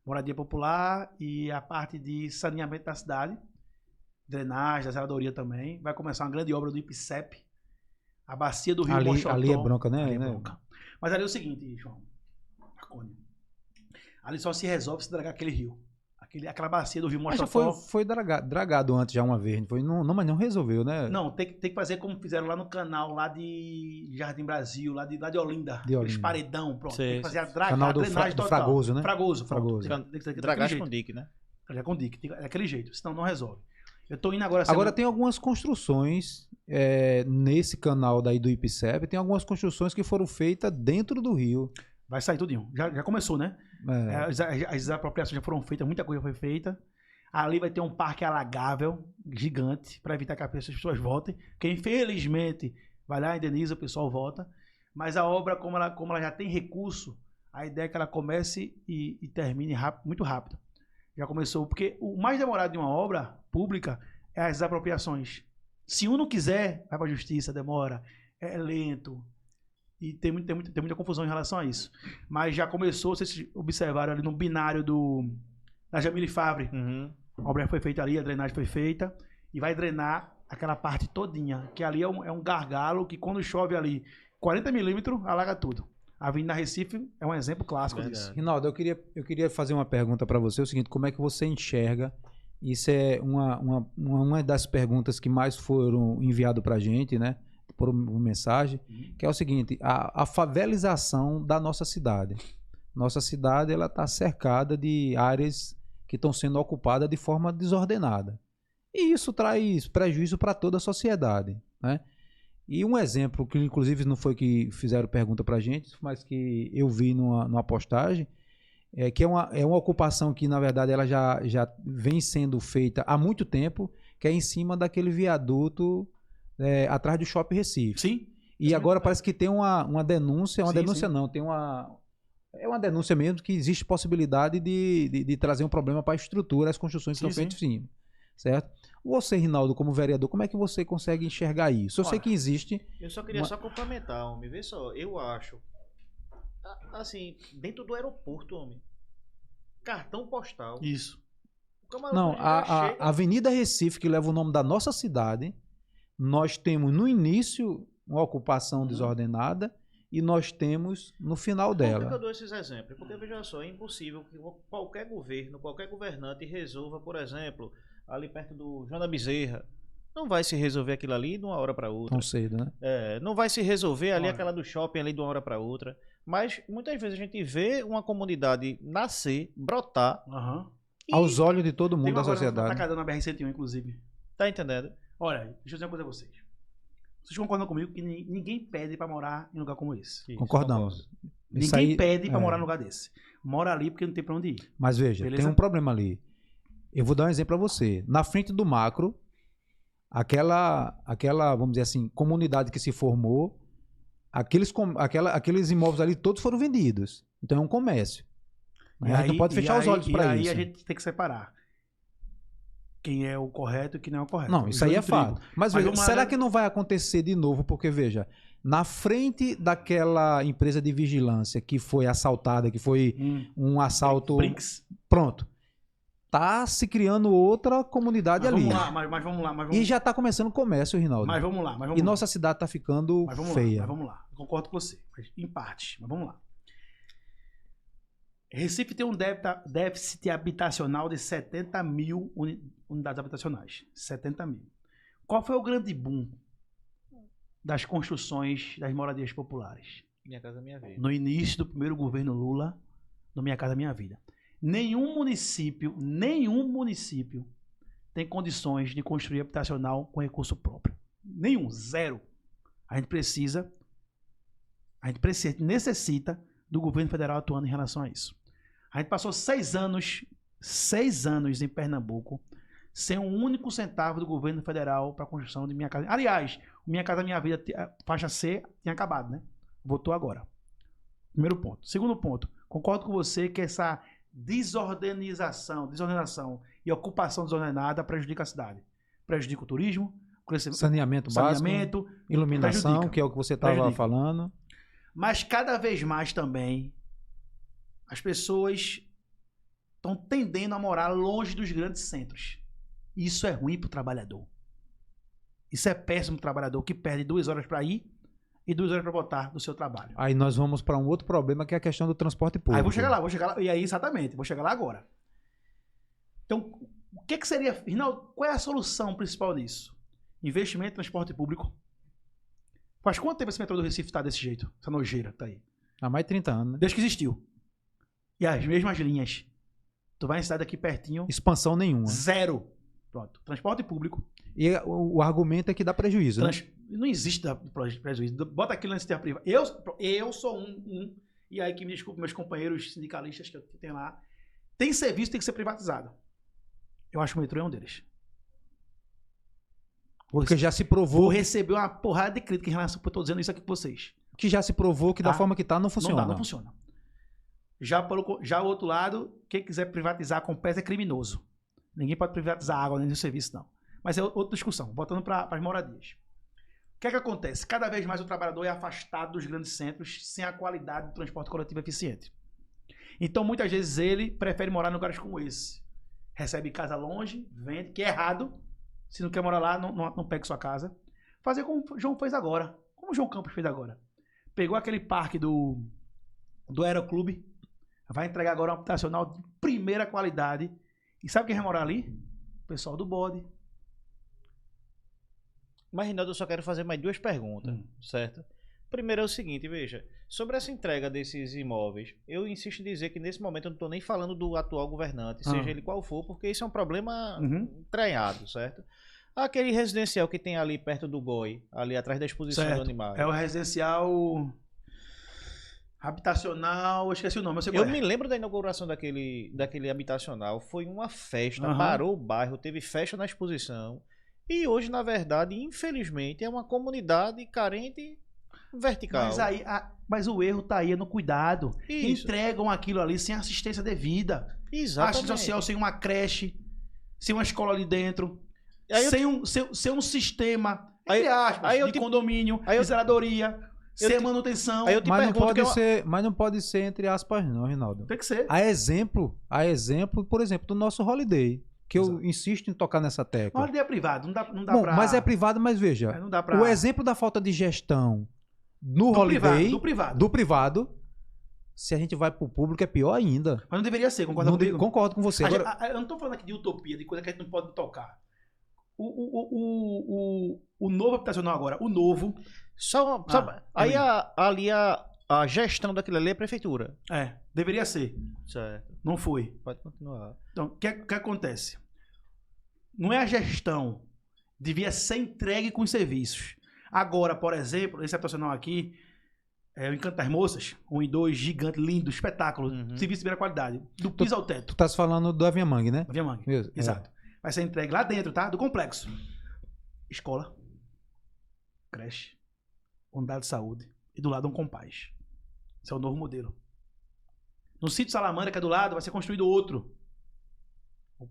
moradia popular e a parte de saneamento da cidade, drenagem, da zeladoria também. Vai começar uma grande obra do IPCEP, a bacia do Rio Mochotó. Ali é bronca, né? Ali é bronca. Mas ali é o seguinte, João, Marconi, ali só se resolve se dragar aquele rio. Aquela bacia do Rio Mochotó. Foi dragado antes já uma vez, foi? Não, mas não resolveu, né? Não, tem que fazer como fizeram lá no canal, lá de Jardim Brasil, lá de Olinda. De Olinda. Aqueles paredão, pronto. Sei. Tem que fazer a Canal do drenagem total. Fragoso, né? Fragoso. Fragoso. Tem que ser Dragagem daquele com jeito. dique, né? Dragar com dique, daquele jeito, senão não resolve. Eu tô indo agora... Agora tem algumas construções nesse canal daí do IPCEP, tem algumas construções que foram feitas dentro do rio. Vai sair tudinho. Já começou, né? As apropriações já foram feitas, muita coisa foi feita. Ali vai ter um parque alagável gigante para evitar que as pessoas voltem. Que infelizmente vai lá, indeniza, o pessoal volta. Mas a obra, como ela já tem recurso, a ideia é que ela comece e termine muito rápido. Já começou, porque o mais demorado de uma obra pública é as apropriações. Se um não quiser, vai para a justiça, demora, é lento. E tem muita confusão em relação a isso. Mas já começou, vocês observaram ali no binário da Jamile Favre. Uhum. A obra foi feita ali, a drenagem foi feita. E vai drenar aquela parte todinha. Que ali é um gargalo que quando chove ali 40 milímetros, alaga tudo. A Avenida Recife é um exemplo clássico disso. Rinaldo, eu queria fazer uma pergunta para você. É o seguinte, como é que você enxerga? Isso é uma das perguntas que mais foram enviadas para a gente, né? Por mensagem, que é o seguinte, a favelização da nossa cidade. Nossa cidade ela está cercada de áreas que estão sendo ocupadas de forma desordenada. E isso traz prejuízo para toda a sociedade, né? E um exemplo, que inclusive não foi que fizeram pergunta para a gente, mas que eu vi numa postagem, que é uma ocupação que, na verdade, ela já vem sendo feita há muito tempo, que é em cima daquele viaduto atrás do Shopping Recife. Sim. E agora parece que tem uma denúncia, Sim. tem uma denúncia mesmo que existe possibilidade de trazer um problema para a estrutura, as construções que estão feitas em cima, certo? Você, Rinaldo, como vereador, como é que você consegue enxergar isso? Eu sei que existe... Eu só queria só complementar, homem. Vê só, eu acho, assim, dentro do aeroporto, homem, cartão postal. Isso. Não, a Avenida Recife, que leva o nome da nossa cidade, nós temos no início uma ocupação desordenada e nós temos no final dela. Por que eu dou esses exemplos? Porque, veja só, é impossível que qualquer governo, qualquer governante resolva, por exemplo, ali perto do João da Bezerra. Não vai se resolver aquilo ali de uma hora para outra. Tão cedo, né? Não vai se resolver ali aquela do shopping ali de uma hora para outra. Mas muitas vezes a gente vê uma comunidade nascer, brotar. Aos olhos de todo mundo da sociedade. Tá cadando na BR-101, inclusive. Tá entendendo? Olha, deixa eu dizer uma coisa a vocês. Vocês concordam comigo que ninguém pede para morar em um lugar como esse? Isso, concordamos. Ninguém pede para morar em um lugar desse. Mora ali porque não tem para onde ir. Mas veja, tem um problema ali. Eu vou dar um exemplo para você. Na frente do Macro, aquela, vamos dizer assim, comunidade que se formou, aqueles imóveis ali todos foram vendidos. Então é um comércio. A gente não pode fechar os olhos para isso. E aí a gente tem que separar quem é o correto e quem não é o correto. Não, isso aí é fato. Mas veja, será que não vai acontecer de novo? Porque, veja, na frente daquela empresa de vigilância que foi assaltada, que foi um assalto... Brinks. Pronto. Tá se criando outra comunidade ali. Mas vamos lá. E já tá começando o comércio, Rinaldo. Mas vamos lá. E nossa cidade tá ficando feia. Mas vamos lá. Eu concordo com você. Mas em parte. Mas vamos lá. Recife tem um déficit habitacional de 70 mil unidades habitacionais. 70 mil. Qual foi o grande boom das construções das moradias populares? Minha Casa Minha Vida. No início do primeiro governo Lula, no Minha Casa Minha Vida. Nenhum município tem condições de construir habitacional com recurso próprio. Nenhum, zero. A gente necessita do governo federal atuando em relação a isso. A gente passou 6 anos em Pernambuco, sem um único centavo do governo federal para a construção de Minha Casa. Aliás, Minha Casa Minha Vida, faixa C, tinha acabado, né? Votou agora. Primeiro ponto. Segundo ponto, concordo com você que essa desorganização e ocupação desordenada prejudica a cidade. Prejudica o turismo, saneamento básico, iluminação, prejudica, que é o que você estava falando. Mas cada vez mais também as pessoas estão tendendo a morar longe dos grandes centros. Isso é ruim para o trabalhador. Isso é péssimo para o trabalhador que perde 2 horas para ir e 2 horas para voltar do seu trabalho. Aí nós vamos para um outro problema, que é a questão do transporte público. Aí vou chegar lá. E aí, exatamente, vou chegar lá agora. Então, o que seria... Rinaldo, qual é a solução principal disso? Investimento em transporte público. Faz quanto tempo esse metrô do Recife está desse jeito? Essa nojeira tá aí. Há mais de 30 anos, né? Desde que existiu. E as mesmas linhas. Tu vai em cidade aqui pertinho. Expansão nenhuma. Zero. Pronto. Transporte público. E o argumento é que dá prejuízo, né? Não existe prejuízo. Bota aquilo na iniciativa privada. Eu sou um. E aí que me desculpe meus companheiros sindicalistas que eu tenho lá. Tem serviço que tem que ser privatizado. Eu acho que o metrô é um deles. Porque já se provou. Vou receber uma porrada de crítica em relação. Eu estou dizendo isso aqui para vocês. Que já se provou que da forma que está não funciona. Não funciona. Já o outro lado, quem quiser privatizar com pés é criminoso. Ninguém pode privatizar água nem o serviço, não. Mas é outra discussão. Voltando para as moradias. O que é que acontece? Cada vez mais o trabalhador é afastado dos grandes centros sem a qualidade do transporte coletivo eficiente. Então, muitas vezes, ele prefere morar em lugares como esse. Recebe casa longe, vende, que é errado. Se não quer morar lá, não pegue sua casa. Fazer como o João fez agora. Como o João Campos fez agora. Pegou aquele parque do Aeroclube. Vai entregar agora um habitacional de primeira qualidade. E sabe quem vai morar ali? O pessoal do bode. Mas, Rinaldo, eu só quero fazer mais 2 perguntas, certo? Primeiro é o seguinte, veja, sobre essa entrega desses imóveis, eu insisto em dizer que nesse momento eu não estou nem falando do atual governante, seja ele qual for, porque isso é um problema entranhado, certo? Aquele residencial que tem ali perto do GOI, ali atrás da exposição do animal. É o residencial habitacional, eu esqueci o nome. Eu me lembro da inauguração daquele habitacional, foi uma festa, parou o bairro, teve festa na exposição. E hoje, na verdade, infelizmente, é uma comunidade carente vertical. Mas o erro tá aí no cuidado. Isso. Entregam aquilo ali sem assistência devida. Exatamente. Assistência social sem uma creche, sem uma escola ali dentro, sem um sistema, entre aspas, de condomínio, de zeladoria, sem manutenção. Mas não pode ser entre aspas não, Rinaldo. Tem que ser. A exemplo, por exemplo, do nosso Holiday. Que eu insisto em tocar nessa tecla. Holiday é privado, não dá bom, pra... Mas é privado, mas veja. Não dá pra... O exemplo da falta de gestão no Holiday... Do privado. Se a gente vai pro público, é pior ainda. Mas não deveria ser, concorda comigo? Concordo com você. Agora... Eu não tô falando aqui de utopia, de coisa que a gente não pode tocar. O novo habitacional agora, o novo... Aí a gestão daquilo ali é a prefeitura. Deveria ser. Certo. Não foi. Pode continuar. Então, o que acontece? Não é a gestão. Devia ser entregue com os serviços. Agora, por exemplo, esse habitacional aqui, o Encanto das Moças, 1 e 2, gigante, lindo, espetáculo, serviço de primeira qualidade, do piso ao teto. Tu estás falando do Aviamangue, né? Aviamangue, exato. Vai ser entregue lá dentro, tá? Do complexo. Escola, creche, unidade de saúde e do lado um compás. Esse é o novo modelo. No sítio Salamandra, que é do lado, vai ser construído outro.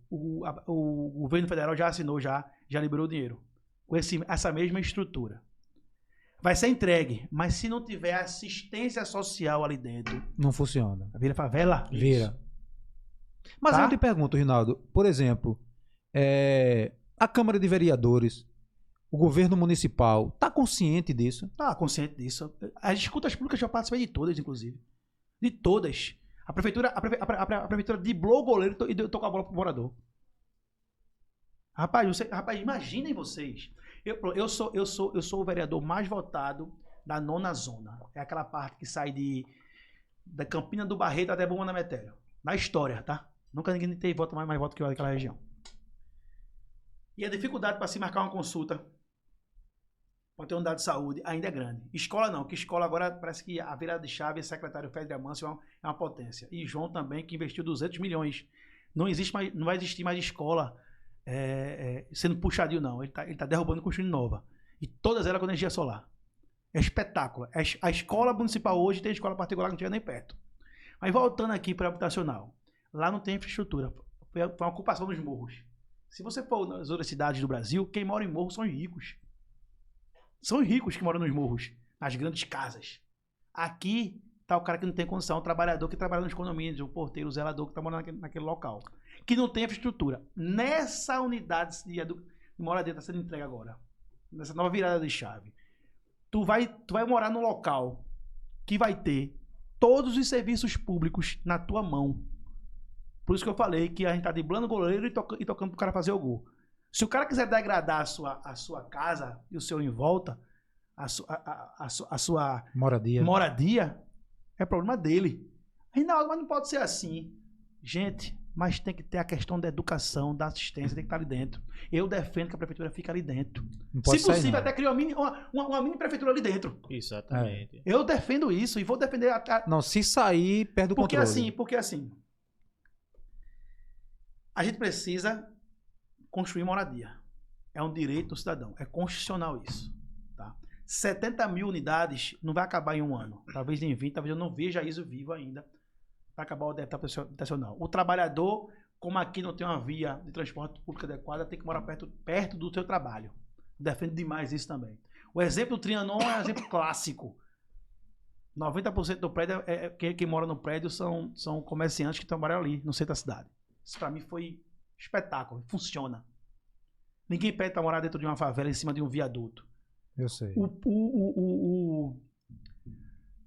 O governo federal já assinou, já liberou o dinheiro. Com essa mesma estrutura. Vai ser entregue, mas se não tiver assistência social ali dentro... Não funciona. Vira favela? Vira. Mas eu te pergunto, Rinaldo, por exemplo, a Câmara de Vereadores, o governo municipal, está consciente disso? Está consciente disso. As escutas públicas já participei de todas, inclusive. De todas. A prefeitura driblou o goleiro e tocou a bola pro morador. Rapaz, imaginem vocês. Eu sou o vereador mais votado da 9ª zona. É aquela parte que sai da Campina do Barreto até Bom Metério. Na história, tá? Nunca ninguém teve mais voto que eu naquela região. E a dificuldade para se marcar uma consulta. ter unidade de saúde, ainda é grande. Escola não, que escola agora parece que a virada de chave é secretário Fedra Amâncio é uma potência. E João também, que investiu 200 milhões. Não vai existir mais escola sendo puxadinho, não. Ele tá derrubando e construindo nova. E todas elas com energia solar. É espetáculo. A escola municipal hoje tem escola particular que não chega nem perto. Mas voltando aqui para a habitacional. Lá não tem infraestrutura. Foi uma ocupação dos morros. Se você for nas outras cidades do Brasil, quem mora em morros são os ricos. São os ricos que moram nos morros, nas grandes casas. Aqui tá o cara que não tem condição, o trabalhador que trabalha nos condomínios, o porteiro, o zelador que tá morando naquele local. Que não tem infraestrutura. Nessa unidade de moradia está sendo entregue agora. Nessa nova virada de chave. Tu vai morar num local que vai ter todos os serviços públicos na tua mão. Por isso que eu falei que a gente tá driblando o goleiro e tocando pro cara fazer o gol. Se o cara quiser degradar a sua casa e o seu em volta, a sua moradia, é problema dele. Reinaldo, mas não pode ser assim. Gente, mas tem que ter a questão da educação, da assistência, tem que estar ali dentro. Eu defendo que a prefeitura fique ali dentro. Se possível, até criar uma mini prefeitura ali dentro. Exatamente. Eu defendo isso e vou defender... Não, se sair, perde o controle. Porque assim, a gente precisa construir moradia. É um direito do cidadão. É constitucional isso. Tá? 70 mil unidades não vai acabar em um ano. Talvez em 20, talvez eu não veja isso vivo ainda para acabar o déficit habitacional. O trabalhador, como aqui não tem uma via de transporte público adequada, tem que morar perto do seu trabalho. Defendo demais isso também. O exemplo do Trianon é um exemplo clássico. 90% do prédio, quem mora no prédio são comerciantes que trabalham ali, no centro da cidade. Isso para mim foi espetáculo. Funciona. Ninguém pede para morar dentro de uma favela em cima de um viaduto. Eu sei.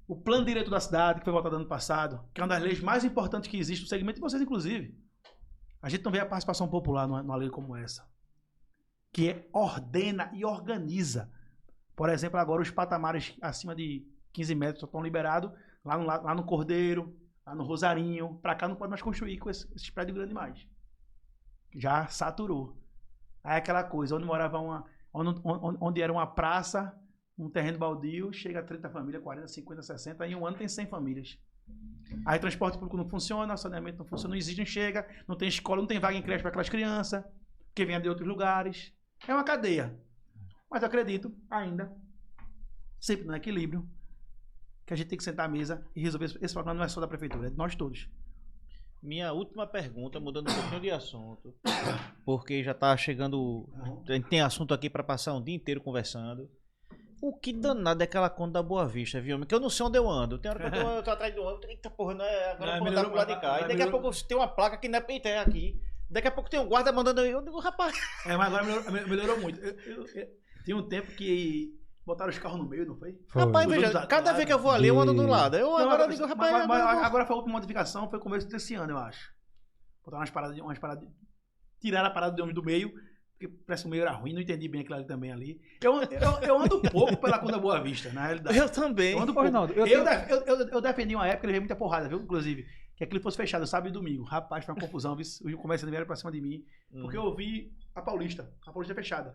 O plano diretor da cidade, que foi votado ano passado, que é uma das leis mais importantes que existe no segmento de vocês, inclusive. A gente não vê a participação popular numa lei como essa. Que ordena e organiza. Por exemplo, agora os patamares acima de 15 metros só estão liberados lá no Cordeiro, lá no Rosarinho. Para cá não pode mais construir com esses prédios grandes mais. Já saturou. Aí aquela coisa, onde era uma praça, um terreno baldio, chega a 30 famílias, 40, 50, 60, em um ano tem 100 famílias. Aí transporte público não funciona, saneamento não funciona, não existe, não chega, não tem escola, não tem vaga em creche para aquelas crianças, que vêm de outros lugares. É uma cadeia. Mas eu acredito, ainda, sempre no equilíbrio, que a gente tem que sentar à mesa e resolver esse problema. Não é só da prefeitura, é de nós todos. Minha última pergunta, mudando um pouquinho de assunto, porque já tá chegando, a gente tem assunto aqui para passar um dia inteiro conversando. O que danado é aquela conta da Boa Vista, viu? Porque eu não sei onde eu ando. Tem hora que eu tô atrás do ônibus, eita porra, não é, agora eu vou dar pro lado de cá. E daqui a pouco tem uma placa que não é, eita, é aqui. Daqui a pouco tem um guarda mandando eu digo, rapaz. Mas agora melhorou muito. Tem um tempo que botaram os carros no meio, não foi? Rapaz, veja, cada vez que eu vou ali, eu ando do lado. Agora digo, rapaz. Agora foi a última modificação, foi o começo desse ano, eu acho. Botaram umas paradas. Tiraram a parada de ônibus do meio, porque parece que o meio era ruim, não entendi bem aquilo ali também ali. Eu ando pouco pela conta Boa Vista, na realidade. Eu também. Eu ando pouco. Ronaldo, eu defendi uma época, ele veio muita porrada, viu? Inclusive, que aquilo fosse fechado sábado e domingo. Rapaz, foi uma confusão, viu? Os comerciantes vieram pra cima de mim, porque eu vi a Paulista fechada.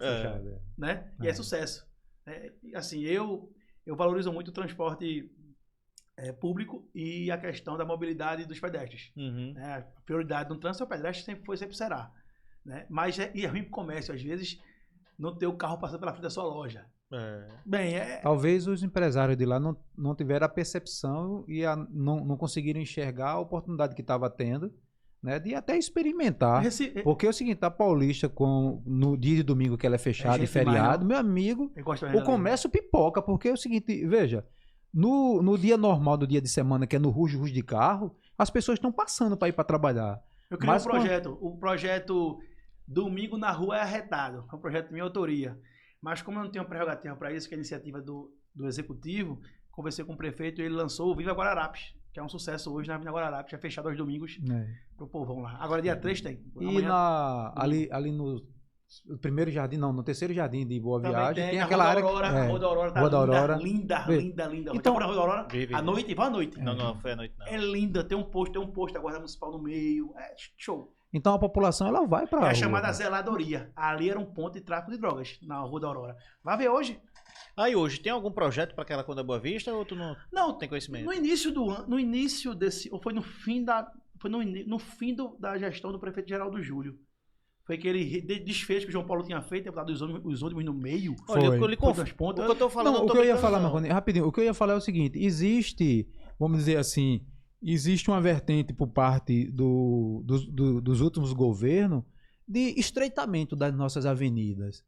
Né? E é sucesso. Assim, eu valorizo muito o transporte público e a questão da mobilidade dos pedestres. A prioridade no trânsito é o pedestre, sempre será. Né? Mas é ruim pro comércio, às vezes, não ter o carro passando pela frente da sua loja. Talvez os empresários de lá não tiveram a percepção e não conseguiram enxergar a oportunidade que estava tendo, né, de até experimentar. Porque é o seguinte, a Paulista, no dia de domingo que ela é fechada e feriado, meu amigo, o comércio pipoca, porque é o seguinte, veja, no dia normal do dia de semana, que é no rujo de carro, as pessoas estão passando para ir para trabalhar. Eu criei o projeto Domingo na Rua é Arretado, é um projeto de minha autoria. Mas como eu não tenho prerrogativa para isso, que é a iniciativa do Executivo, conversei com o prefeito e ele lançou o Viva Guararapes, que é um sucesso hoje na Avenida Guararapes, é fechado aos domingos pro povão lá. Agora dia 3 tem. E ali no primeiro jardim, no terceiro jardim de Boa Viagem, tem aquela área... A Rua da Aurora tá linda. Então, a Rua da Aurora, à noite, vai à noite. Não foi à noite, não. É linda, tem um posto da Guarda Municipal no meio, é show. Então a população, ela vai pra É a chamada zeladoria. Ali era um ponto de tráfico de drogas, na Rua da Aurora. Vai ver hoje. Aí hoje, tem algum projeto para aquela Conda Boa Vista ou tu não tem conhecimento? No início do ano, no início desse, ou foi no fim da gestão do prefeito Geraldo Júlio. Foi aquele desfecho que o João Paulo tinha feito, ter botado os ônibus no meio. Olha, Foi. eu lhe confio. O que eu tô falando, Não, eu o tô que eu ia brincando, falar, não. Marconi, rapidinho, o que eu ia falar é o seguinte, existe, vamos dizer assim, existe uma vertente por parte dos últimos governos de estreitamento das nossas avenidas.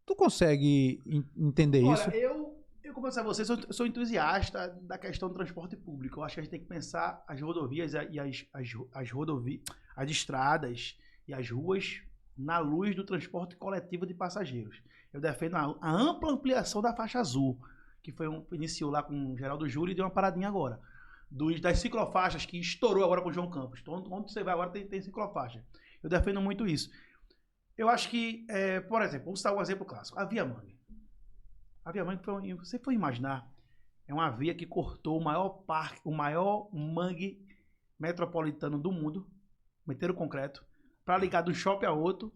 Tu consegue entender isso? Olha, eu como eu disse a vocês, eu sou entusiasta da questão do transporte público. Eu acho que a gente tem que pensar as rodovias e as estradas e as ruas na luz do transporte coletivo de passageiros. Eu defendo a ampla ampliação da faixa azul, que iniciou lá com o Geraldo Júlio e deu uma paradinha agora. Das ciclofaixas, que estourou agora com o João Campos. Então, onde você vai agora tem ciclofaixa. Eu defendo muito isso. Eu acho que, por exemplo, vamos citar um exemplo clássico. A Via Mangue. A Via Mangue, se você for imaginar, é uma via que cortou o maior mangue metropolitano do mundo, meteram concreto, para ligar de um shopping a outro,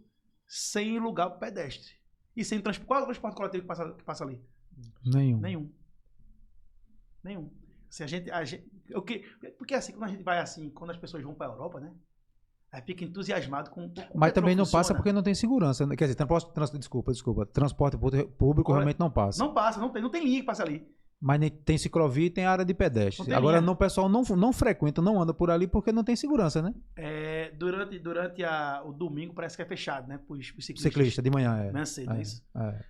sem lugar para pedestre. E sem transporte. Qual é o transporte coletivo que passa ali? Nenhum. Nenhum. Assim, porque assim, quando a gente vai assim, quando as pessoas vão para a Europa, né? Aí fica entusiasmado com Mas também não funciona. passa porque não tem segurança. Quer dizer, desculpa. Transporte público realmente não passa. Não passa, não tem linha que passa ali. Mas tem ciclovia e tem área de pedestre. Agora o pessoal não frequenta, não anda por ali porque não tem segurança, né? Durante o domingo parece que é fechado, né? Para os ciclistas. Ciclista, de manhã, Manhã cedo, é isso?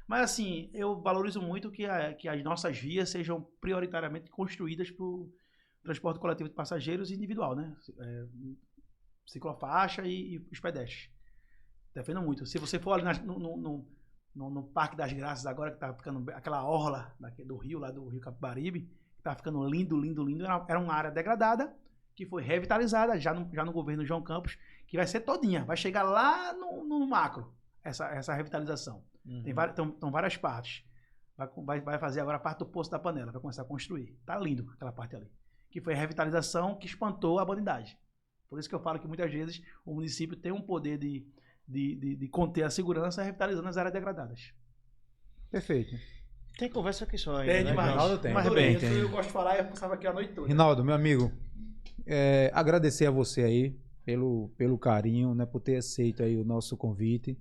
Mas assim, eu valorizo muito que as nossas vias sejam prioritariamente construídas para o transporte coletivo de passageiros individual, né? Ciclofaixa e os pedestres. Defendo muito. Se você for ali no Parque das Graças agora, que tá ficando aquela orla do rio, lá do Rio Capibaribe, que tá ficando lindo. Era uma área degradada, que foi revitalizada já no governo João Campos, que vai ser todinha. Vai chegar lá no macro, essa revitalização. Uhum. Tem várias partes. Vai fazer agora a parte do Poço da Panela, vai começar a construir. Tá lindo aquela parte ali. Que foi a revitalização que espantou a bandidagem. Por isso que eu falo que muitas vezes o município tem um poder de conter a segurança revitalizando as áreas degradadas. Perfeito. Tem conversa aqui só aí. Tem né, demais. Rinaldo? Tem. Mas Tem. eu gosto de falar e eu passava aqui a noite toda. Rinaldo, meu amigo, agradecer a você aí pelo carinho, né, por ter aceito aí o nosso convite,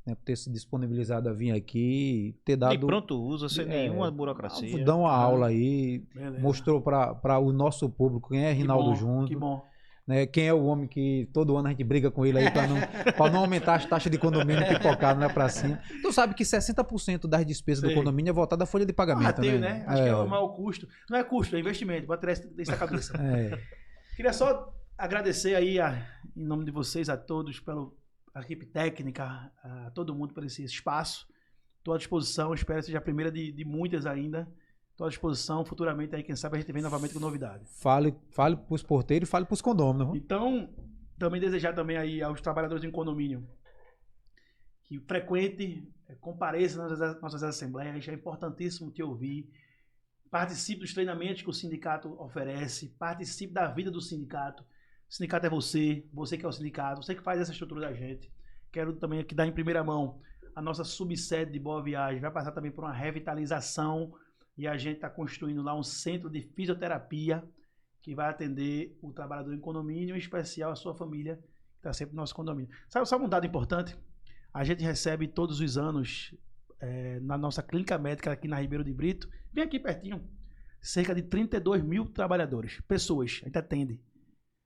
né, por ter se disponibilizado a vir aqui, ter dado... De pronto uso, sem nenhuma burocracia. Dar uma aula aí, Beleza. mostrou para o nosso público quem é Rinaldo Junto. Que bom. Né, quem é o homem que todo ano a gente briga com ele aí para não aumentar as taxas de condomínio pipocado, né, pra cima. Tu sabe que 60% das despesas do condomínio é voltada à folha de pagamento, né? Acho que é o maior custo. Não é custo, é investimento. Bota isso na cabeça. Queria só agradecer aí, em nome de vocês, a todos, a equipe técnica, a todo mundo por esse espaço. Estou à disposição, espero que seja a primeira de muitas ainda. Estou à disposição, futuramente aí, quem sabe a gente vem novamente com novidade. Fale pros porteiros e fale pros condôminos. Então, também desejar também aí aos trabalhadores em condomínio que frequente, compareça nas nossas assembleias, é importantíssimo te ouvir. Participe dos treinamentos que o sindicato oferece, participe da vida do sindicato. O sindicato é você que é o sindicato, você que faz essa estrutura da gente. Quero também aqui dar em primeira mão a nossa subsede de Boa Viagem, vai passar também por uma revitalização e a gente está construindo lá um centro de fisioterapia que vai atender o trabalhador em condomínio, em especial a sua família, que está sempre no nosso condomínio. Sabe um dado importante? A gente recebe todos os anos, na nossa clínica médica aqui na Ribeiro de Brito, bem aqui pertinho, cerca de 32 mil trabalhadores, pessoas, a gente atende.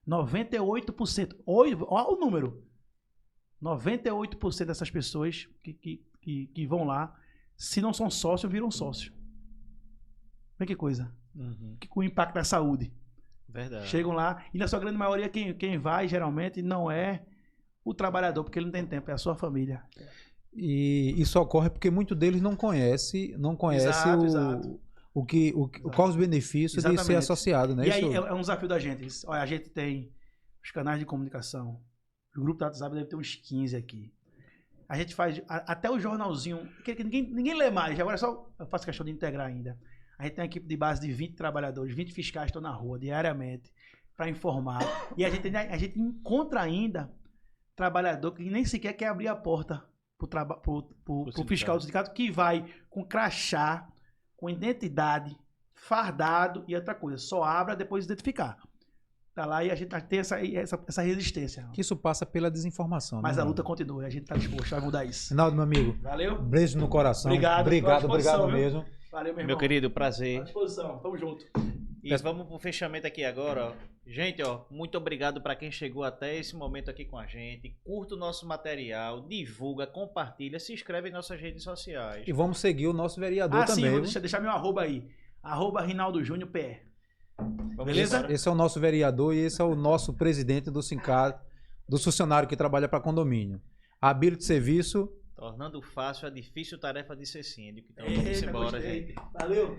98%, olha o número, 98% dessas pessoas que vão lá, se não são sócios, viram sócio. Olha que coisa. Que com o impacto da saúde. Verdade. Chegam lá, e na sua grande maioria, quem vai geralmente não é o trabalhador, porque ele não tem tempo, é a sua família. E isso ocorre porque muitos deles não conhecem Exato. quais os benefícios de ser associado, né? E aí é um desafio da gente. Olha, a gente tem os canais de comunicação, o grupo do WhatsApp deve ter uns 15 aqui. A gente faz até o jornalzinho, que ninguém lê mais, agora só eu faço questão de integrar ainda. A gente tem uma equipe de base de 20 trabalhadores, 20 fiscais estão na rua diariamente para informar. E a gente encontra ainda trabalhador que nem sequer quer abrir a porta pro fiscal do sindicato, que vai com crachá, com identidade, fardado e outra coisa. Só abra depois de identificar. Tá lá e a gente tem essa resistência. Que isso passa pela desinformação. Mas né, a luta mano? continua, a gente tá disposto a mudar isso. Rinaldo, meu amigo, Valeu? beijo no coração. Obrigado, tô à Obrigado disposição, viu? mesmo. Valeu, meu irmão. Meu querido, À prazer. disposição, tamo junto. E vamos pro fechamento aqui agora, ó. Gente, ó, muito obrigado para quem chegou até esse momento aqui com a gente. Curta o nosso material, divulga, compartilha, se inscreve em nossas redes sociais. E vamos seguir o nosso vereador Sim, também. vou viu? deixar meu arroba aí. Arroba Rinaldo Júnior PR. Vamos Beleza? embora. Esse é o nosso vereador e esse é o nosso presidente do sindicato, do funcionário que trabalha para condomínio. Habilita de serviço. Tornando fácil a difícil tarefa de ser síndico. Então vamos Eita, embora, gostei. gente. Valeu.